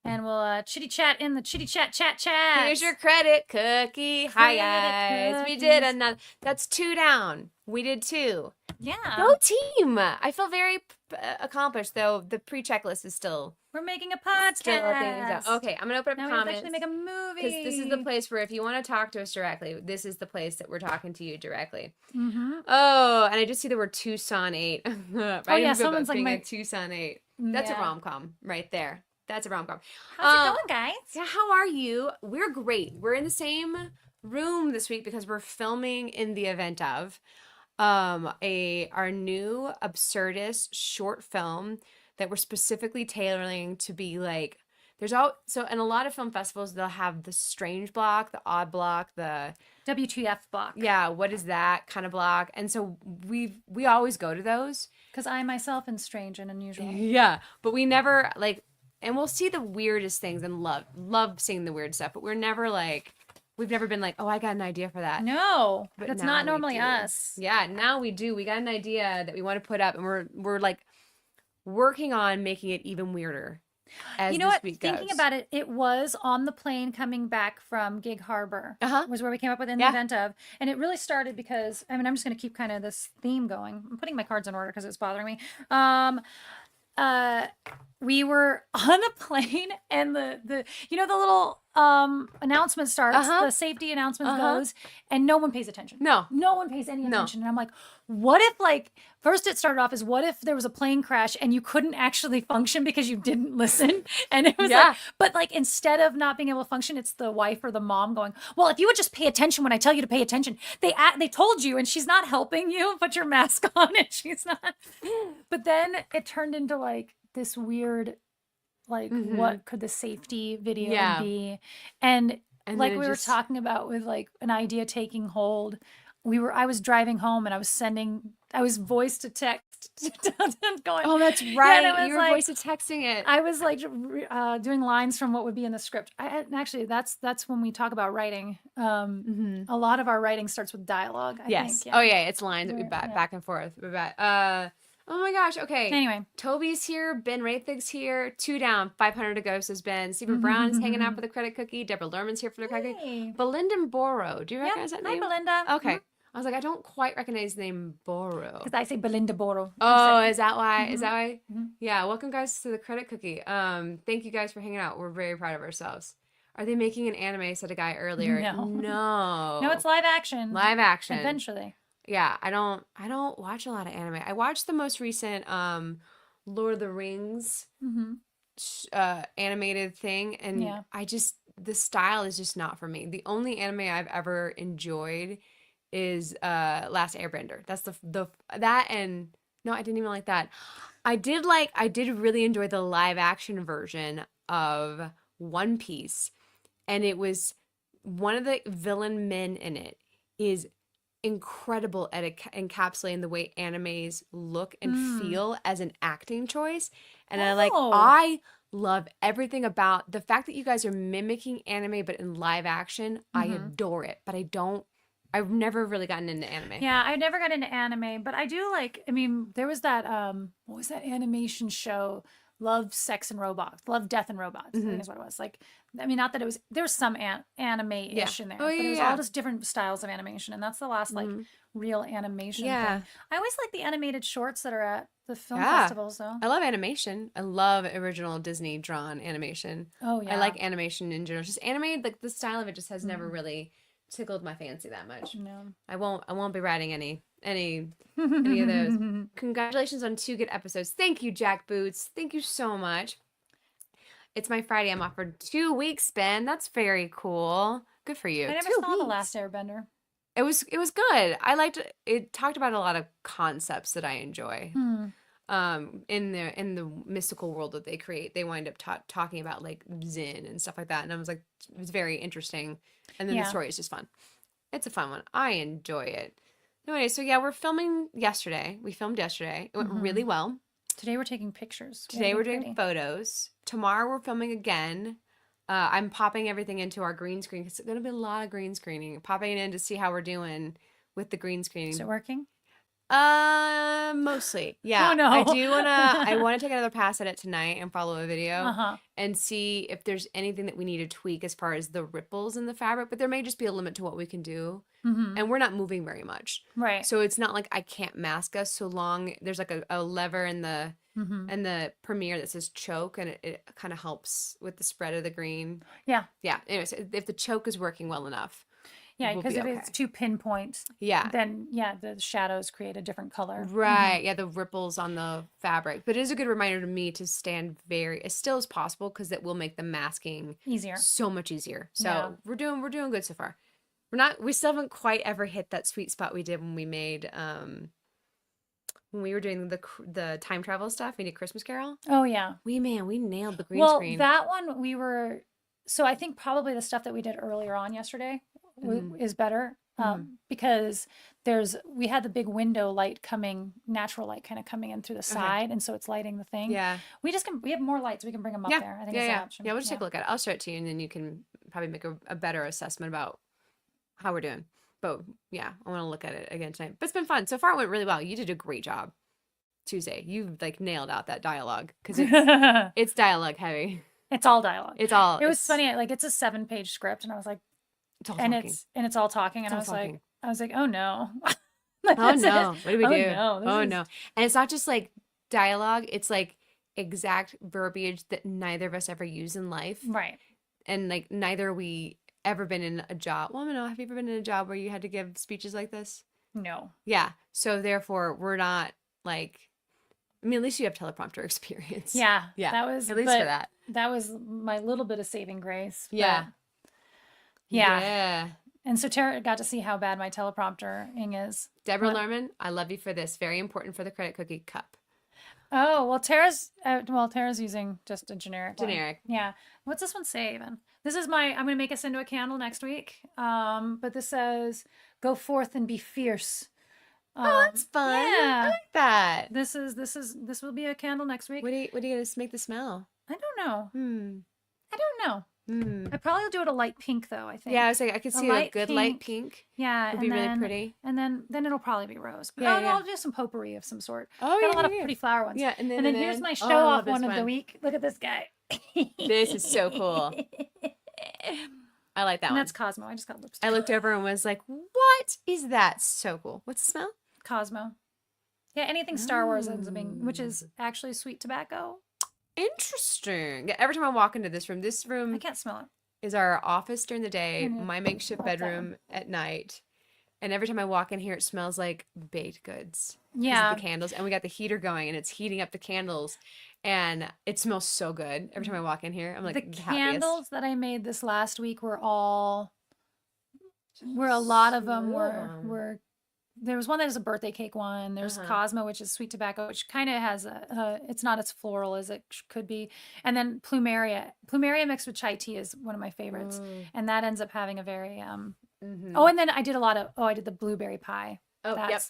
[SPEAKER 1] And we'll chitty chat in the chitty chat.
[SPEAKER 2] Here's your credit cookie. Hi, guys. We did another. That's 2 down. We did 2.
[SPEAKER 1] Yeah.
[SPEAKER 2] Go team. I feel very accomplished, though. The pre-checklist is still.
[SPEAKER 1] We're making a podcast.
[SPEAKER 2] Okay, I'm going to open up comments.
[SPEAKER 1] We actually make a movie.
[SPEAKER 2] Because this is the place where if you want to talk to us directly, this is the place that we're talking to you directly. Oh, and I just see the word Tucson 8.
[SPEAKER 1] Someone's like
[SPEAKER 2] a Tucson 8. That's a rom-com right there. That's a rom-com.
[SPEAKER 1] How's it going, guys?
[SPEAKER 2] Yeah, how are you? We're great. We're in the same room this week because we're filming in the event of our new absurdist short film that we're specifically tailoring to be like There's all so in a lot of film festivals they'll have the strange block, the odd block, the
[SPEAKER 1] WTF block.
[SPEAKER 2] yeah, what is that kind of block? And so we always go to those.
[SPEAKER 1] Because I myself am strange and unusual.
[SPEAKER 2] Yeah, but we never like, and we'll see the weirdest things and love seeing the weird stuff. But we're never like, we've never been like, oh, I got an idea for that.
[SPEAKER 1] No,
[SPEAKER 2] But
[SPEAKER 1] that's
[SPEAKER 2] now
[SPEAKER 1] not
[SPEAKER 2] we
[SPEAKER 1] normally
[SPEAKER 2] do.
[SPEAKER 1] us.
[SPEAKER 2] Yeah, now we do. We got an idea that we want to put up, and we're like working on making it even weirder. As
[SPEAKER 1] You know
[SPEAKER 2] this
[SPEAKER 1] what?
[SPEAKER 2] week
[SPEAKER 1] Thinking
[SPEAKER 2] goes.
[SPEAKER 1] about it, it was on the plane coming back from Gig Harbor.
[SPEAKER 2] Uh-huh.
[SPEAKER 1] Was where we came up with an
[SPEAKER 2] Yeah.
[SPEAKER 1] event of, and it really started because I mean I'm just going to keep kind of this theme going. I'm putting my cards in order because it's bothering me. We were on a plane and the you know the little announcement starts,
[SPEAKER 2] Uh-huh.
[SPEAKER 1] the safety announcement
[SPEAKER 2] Uh-huh.
[SPEAKER 1] goes, and no one pays attention.
[SPEAKER 2] No.
[SPEAKER 1] one pays any
[SPEAKER 2] No.
[SPEAKER 1] attention. And I'm like, what if like first it started off as what if there was a plane crash and you couldn't actually function because you didn't listen? And it was
[SPEAKER 2] Yeah.
[SPEAKER 1] like, but like instead of not being able to function, it's the wife or the mom going, well, if you would just pay attention when I tell you to pay attention. They told you and she's not helping you. Put your mask on and she's not. But then it turned into like this weird, like what could the safety video
[SPEAKER 2] Yeah.
[SPEAKER 1] be? And
[SPEAKER 2] And
[SPEAKER 1] like
[SPEAKER 2] then
[SPEAKER 1] we
[SPEAKER 2] it
[SPEAKER 1] were
[SPEAKER 2] just-
[SPEAKER 1] talking about with like an idea taking hold. I was driving home and I was voice to text going,
[SPEAKER 2] Oh, that's
[SPEAKER 1] and
[SPEAKER 2] right.
[SPEAKER 1] it was
[SPEAKER 2] You were
[SPEAKER 1] like-
[SPEAKER 2] voice to texting it.
[SPEAKER 1] I was like doing lines from what would be in the script. Actually, that's when we talk about writing. A lot of our writing starts with dialogue. I
[SPEAKER 2] Yes.
[SPEAKER 1] think,
[SPEAKER 2] Oh yeah, it's lines that we
[SPEAKER 1] Yeah.
[SPEAKER 2] back and forth. We're back. Oh my gosh. Okay.
[SPEAKER 1] Anyway,
[SPEAKER 2] Toby's here. Ben Rathig's here. 2 down. 500 to go, says Ben. Stephen Brown is hanging out for the credit cookie. Deborah Lerman's here for the credit cookie.
[SPEAKER 1] hey.
[SPEAKER 2] Belinda Boro. Do you recognize that
[SPEAKER 1] Hi,
[SPEAKER 2] name?
[SPEAKER 1] Belinda.
[SPEAKER 2] Okay. I was like, I don't quite recognize the name Boro.
[SPEAKER 1] Because I say Belinda Boro.
[SPEAKER 2] Oh, is that why? Is that why?
[SPEAKER 1] Mhm.
[SPEAKER 2] Yeah. Welcome, guys, to the credit cookie. Thank you guys for hanging out. We're very proud of ourselves. Are they making an anime? Said a guy earlier.
[SPEAKER 1] No.
[SPEAKER 2] No.
[SPEAKER 1] No, it's live action.
[SPEAKER 2] live action.
[SPEAKER 1] Eventually.
[SPEAKER 2] Yeah, I don't watch a lot of anime. I watched the most recent Lord of the Rings
[SPEAKER 1] Hmm.
[SPEAKER 2] animated thing, and
[SPEAKER 1] Yeah.
[SPEAKER 2] the style is just not for me. The only anime I've ever enjoyed is Last Airbender. That's the that and no, I didn't even like that. I did really enjoy the live action version of One Piece, and it was one of the villain men in it is incredible at encapsulating the way animes look and feel as an acting choice. And
[SPEAKER 1] Oh.
[SPEAKER 2] I love everything about the fact that you guys are mimicking anime but in live action. I adore it, but I've never really gotten into anime.
[SPEAKER 1] Yeah, I never got into anime, but I do like, I mean, there was that, what was that animation show? Love, Sex, and Robots. Love, Death, and Robots, I think is what it was. Like, I mean, not that it was, there was some anime-ish
[SPEAKER 2] Yeah.
[SPEAKER 1] in there,
[SPEAKER 2] Oh,
[SPEAKER 1] but it
[SPEAKER 2] yeah,
[SPEAKER 1] was
[SPEAKER 2] yeah.
[SPEAKER 1] all just different styles of animation. And that's the last, like, real animation
[SPEAKER 2] Yeah.
[SPEAKER 1] thing. I always like the animated shorts that are at the film
[SPEAKER 2] Yeah.
[SPEAKER 1] festivals, though.
[SPEAKER 2] I love animation. I love original Disney drawn animation.
[SPEAKER 1] Oh, yeah.
[SPEAKER 2] I like animation in general. Just animated, like the style of it just has never really tickled my fancy that much.
[SPEAKER 1] No.
[SPEAKER 2] I won't be writing any of those. Congratulations on 2 good episodes. Thank you, Jack Boots. Thank you so much. It's my Friday. I'm off for 2 weeks, Ben. That's very cool. Good for you.
[SPEAKER 1] I never
[SPEAKER 2] 2
[SPEAKER 1] saw The
[SPEAKER 2] weeks.
[SPEAKER 1] Last Airbender.
[SPEAKER 2] It was good. I liked it. It talked about a lot of concepts that I enjoy. In the mystical world that they create, they wind up talking about like Zen and stuff like that, and I was like, it was very interesting. And then
[SPEAKER 1] Yeah.
[SPEAKER 2] the story is just fun. It's a fun one. I enjoy it. Anyway, so yeah, we're filming yesterday. We filmed yesterday. It went really well.
[SPEAKER 1] Today we're taking pictures.
[SPEAKER 2] Today we're
[SPEAKER 1] Pretty.
[SPEAKER 2] doing photos. Tomorrow we're filming again. I'm popping everything into our green screen because it's going to be a lot of green screening. Popping it in to see how we're doing with the green screening.
[SPEAKER 1] Is it working?
[SPEAKER 2] Mostly. Yeah.
[SPEAKER 1] Oh, no.
[SPEAKER 2] I want to take another pass at it tonight and follow a video
[SPEAKER 1] Uh-huh.
[SPEAKER 2] and see if there's anything that we need to tweak as far as the ripples in the fabric, but there may just be a limit to what we can do. And we're not moving very much.
[SPEAKER 1] Right.
[SPEAKER 2] So it's not like I can't mask us so long. There's like a lever in the Premiere that says choke, and it kind of helps with the spread of the green.
[SPEAKER 1] Yeah.
[SPEAKER 2] Yeah. Anyways, if the choke is working well enough.
[SPEAKER 1] Yeah,
[SPEAKER 2] we'll
[SPEAKER 1] because
[SPEAKER 2] be
[SPEAKER 1] if
[SPEAKER 2] okay.
[SPEAKER 1] it's too pinpoint,
[SPEAKER 2] Yeah.
[SPEAKER 1] then yeah, the shadows create a different color.
[SPEAKER 2] Right. Yeah, the ripples on the fabric. But it is a good reminder to me to stand very as still as possible because that will make the masking
[SPEAKER 1] Easier.
[SPEAKER 2] so much easier. So
[SPEAKER 1] Yeah.
[SPEAKER 2] we're doing good so far. We still haven't quite ever hit that sweet spot we did when we made when we were doing the time travel stuff, we did Christmas Carol.
[SPEAKER 1] Oh yeah.
[SPEAKER 2] We nailed the green
[SPEAKER 1] Well,
[SPEAKER 2] screen.
[SPEAKER 1] that one so I think probably the stuff that we did earlier on yesterday is better because we had the big window light natural light kind of coming in through the side, and so it's lighting the thing.
[SPEAKER 2] Yeah.
[SPEAKER 1] We have more lights. We can bring them up there. I think it's an option.
[SPEAKER 2] Yeah, we'll just take a look at it. I'll show it to you, and then you can probably make a better assessment about how we're doing. But yeah, I want to look at it again tonight. But it's been fun. So far, it went really well. You did a great job, Tuesday. You like nailed out that dialogue because it's dialogue heavy.
[SPEAKER 1] It's all dialogue.
[SPEAKER 2] It was
[SPEAKER 1] funny. It's a 7-page script, and I was like,
[SPEAKER 2] it's all
[SPEAKER 1] and
[SPEAKER 2] talking.
[SPEAKER 1] it's all talking, and I was like, oh no.
[SPEAKER 2] Oh no, what do we do?
[SPEAKER 1] No,
[SPEAKER 2] no. And it's not just like dialogue, it's like exact verbiage that neither of us ever use in life.
[SPEAKER 1] Right.
[SPEAKER 2] And like neither we ever been in a job. Well, no, have you ever been in a job where you had to give speeches like this?
[SPEAKER 1] No.
[SPEAKER 2] Yeah. So therefore we're not like, I mean, at least you have teleprompter experience.
[SPEAKER 1] Yeah.
[SPEAKER 2] Yeah.
[SPEAKER 1] That was
[SPEAKER 2] at least for that.
[SPEAKER 1] That was my little bit of saving grace.
[SPEAKER 2] Yeah.
[SPEAKER 1] Yeah. And so Tara got to see how bad my teleprompter-ing is.
[SPEAKER 2] Deborah Lerman, I love you for this. Very important for the credit cookie cup.
[SPEAKER 1] Oh, well, Tara's using just a generic one. Yeah. What's this one say even? This is I'm going to make us into a candle next week. But this says, go forth and be fierce.
[SPEAKER 2] Oh, that's fun. Yeah. I like that.
[SPEAKER 1] This will be a candle next week.
[SPEAKER 2] What are you going to make the smell?
[SPEAKER 1] I don't know. I don't know. I probably will do it a light pink though, I think.
[SPEAKER 2] Yeah, I was like, I could see a good light pink.
[SPEAKER 1] Yeah.
[SPEAKER 2] It'd be really pretty.
[SPEAKER 1] And then it'll probably be rose. But
[SPEAKER 2] Yeah,
[SPEAKER 1] I'll do some potpourri of some sort.
[SPEAKER 2] Oh,
[SPEAKER 1] got a lot of pretty flower ones.
[SPEAKER 2] Yeah,
[SPEAKER 1] and then here's my show off one of the week. Look at this guy.
[SPEAKER 2] This is so cool. I like that one.
[SPEAKER 1] That's Cosmo. I just got lipstick.
[SPEAKER 2] I looked over and was like, what is that? So cool. What's the smell?
[SPEAKER 1] Cosmo. Yeah, anything Star Wars ends up being, which is actually sweet tobacco.
[SPEAKER 2] Interesting. Yeah, every time I walk into this room
[SPEAKER 1] I can't smell it.
[SPEAKER 2] Is our office during the day, my makeshift bedroom at night. And every time I walk in here, it smells like baked goods.
[SPEAKER 1] Yeah.
[SPEAKER 2] The candles. And we got the heater going and it's heating up the candles. And it smells so good. Every time I walk in here, I'm like,
[SPEAKER 1] the candles that I made this last week were a lot of them were there was one that is a birthday cake one. There's Cosmo, which is sweet tobacco, which kind of has it's not as floral as it could be. And then Plumeria. Plumeria mixed with chai tea is one of my favorites. And that ends up having a very, oh, and then I did the blueberry pie.
[SPEAKER 2] Oh, yep.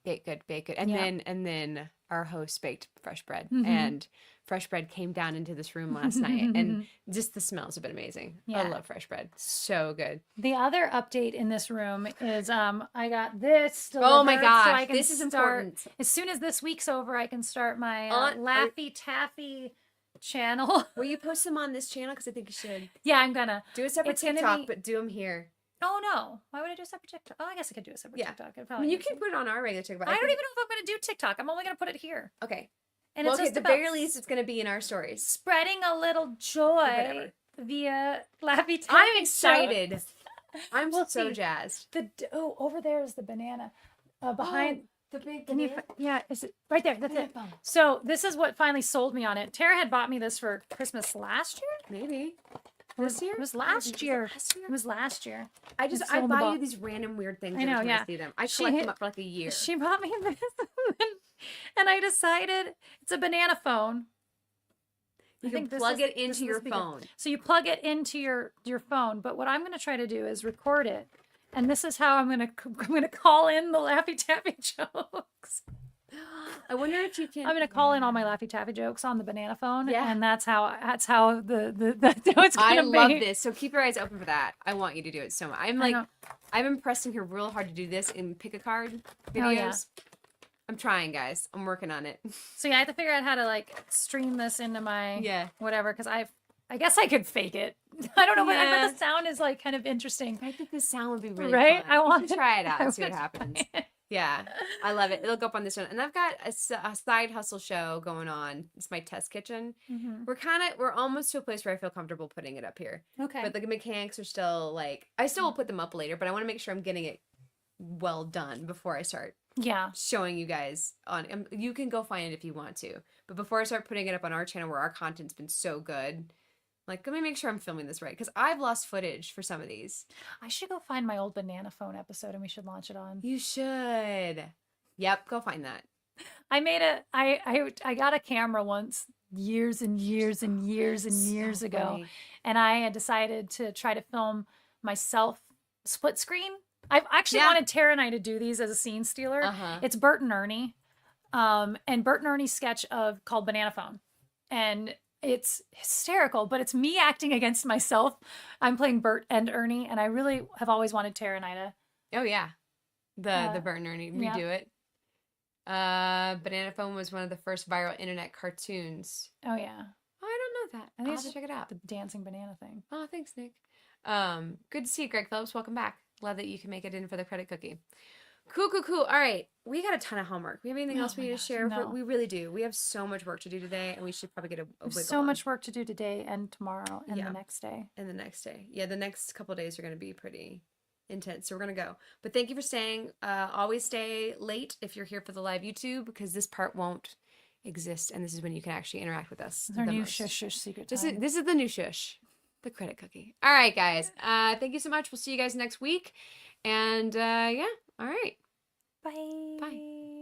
[SPEAKER 2] Baked good. And then our host baked fresh bread. And fresh bread came down into this room last night. And just the smells have been amazing. Yeah. I love fresh bread. So good.
[SPEAKER 1] The other update in this room is I got this delivered.
[SPEAKER 2] Oh my gosh,
[SPEAKER 1] so I can
[SPEAKER 2] this is important.
[SPEAKER 1] As soon as this week's over, I can start my Laffy Taffy channel.
[SPEAKER 2] Will you post them on this channel? Because I think you should.
[SPEAKER 1] Yeah, I'm gonna.
[SPEAKER 2] Do a separate TikTok, but do them here.
[SPEAKER 1] Oh no! Why would I do a separate TikTok? Oh, I guess I could do a separate TikTok.
[SPEAKER 2] I mean, you can put it on our regular TikTok.
[SPEAKER 1] I don't even know if I'm going to do TikTok. I'm only going to put it here.
[SPEAKER 2] Okay.
[SPEAKER 1] And it's just
[SPEAKER 2] at the very least, it's going to be in our stories.
[SPEAKER 1] Spreading a little joy via Laffy Taffy.
[SPEAKER 2] I'm excited. I'm so jazzed.
[SPEAKER 1] Over there is the banana. Behind
[SPEAKER 2] the big banana.
[SPEAKER 1] Is it right there? That's it. So this is what finally sold me on it. Tara had bought me this for Christmas last year.
[SPEAKER 2] Maybe.
[SPEAKER 1] This year? It was last year. It was last year.
[SPEAKER 2] I buy you these random weird things. I know, every time I see them. I collect them up for like a year.
[SPEAKER 1] She bought me this, and I decided it's a banana phone.
[SPEAKER 2] You can plug it into your phone.
[SPEAKER 1] So you plug it into your phone. But what I'm going to try to do is record it, and this is how I'm going to call in the Laffy Taffy jokes.
[SPEAKER 2] I wonder if you can.
[SPEAKER 1] I'm going to call in all my Laffy Taffy jokes on the banana phone, and that's how it's going to be. I
[SPEAKER 2] love this. So keep your eyes open for that. I want you to do it so much. I've been pressing her real hard to do this in pick a card videos. Oh, yeah. I'm trying, guys. I'm working on it.
[SPEAKER 1] So yeah, I have to figure out how to stream this into my whatever, because I guess I could fake it. I don't know, but the sound is kind of interesting.
[SPEAKER 2] I think the sound would be really
[SPEAKER 1] fun.
[SPEAKER 2] I want to try it out and see what happens. Yeah, I love it. It'll go up on this one. And I've got a side hustle show going on. It's my test kitchen. We're almost to a place where I feel comfortable putting it up here.
[SPEAKER 1] Okay.
[SPEAKER 2] But the mechanics are still I still will put them up later, but I want to make sure I'm getting it well done before I start showing you guys on. You can go find it if you want to. But before I start putting it up on our channel where our content's been so good, let me make sure I'm filming this right, because I've lost footage for some of these.
[SPEAKER 1] I should go find my old banana phone episode and we should launch it on.
[SPEAKER 2] You should. Yep, go find that.
[SPEAKER 1] I got a camera once years and years and years and years
[SPEAKER 2] So
[SPEAKER 1] ago,
[SPEAKER 2] funny.
[SPEAKER 1] and I had decided to try to film myself split screen. I've actually
[SPEAKER 2] Yeah.
[SPEAKER 1] wanted Tara and I to do these as a scene stealer.
[SPEAKER 2] Uh-huh.
[SPEAKER 1] It's Bert and Ernie, and Bert and Ernie's sketch called Banana Phone, and it's hysterical. But it's me acting against myself. I'm playing Bert and Ernie, and I really have always wanted Tara and I to.
[SPEAKER 2] Oh yeah. The
[SPEAKER 1] Uh,
[SPEAKER 2] Bert and Ernie
[SPEAKER 1] yeah.
[SPEAKER 2] redo it. Banana Phone was one of the first viral internet cartoons.
[SPEAKER 1] Oh yeah,
[SPEAKER 2] Oh, I don't know that.
[SPEAKER 1] I think
[SPEAKER 2] I'll
[SPEAKER 1] it's
[SPEAKER 2] have to check it out.
[SPEAKER 1] the dancing banana thing.
[SPEAKER 2] Oh, thanks, Nick. Good to see you, Greg Phillips. Welcome back. Glad that you can make it in for the credit cookie. Cool. All right. We got a ton of homework. We have anything else we
[SPEAKER 1] my
[SPEAKER 2] need to
[SPEAKER 1] gosh,
[SPEAKER 2] share?
[SPEAKER 1] no.
[SPEAKER 2] We really do. We have so much work to do today, and we should probably get a wiggle
[SPEAKER 1] So
[SPEAKER 2] on.
[SPEAKER 1] much work to do today and tomorrow and
[SPEAKER 2] Yeah.
[SPEAKER 1] the next day.
[SPEAKER 2] And the next day. Yeah, the next couple of days are going to be pretty intense. So we're going to go. But thank you for staying. Always stay late if you're here for the live YouTube, because this part won't exist, and this is when you can actually interact with us.
[SPEAKER 1] This is our
[SPEAKER 2] the
[SPEAKER 1] new
[SPEAKER 2] most.
[SPEAKER 1] shush secret time.
[SPEAKER 2] This is the new shush. The credit cookie. All right, guys. Thank you so much. We'll see you guys next week. And yeah. All right.
[SPEAKER 1] Bye.
[SPEAKER 2] Bye.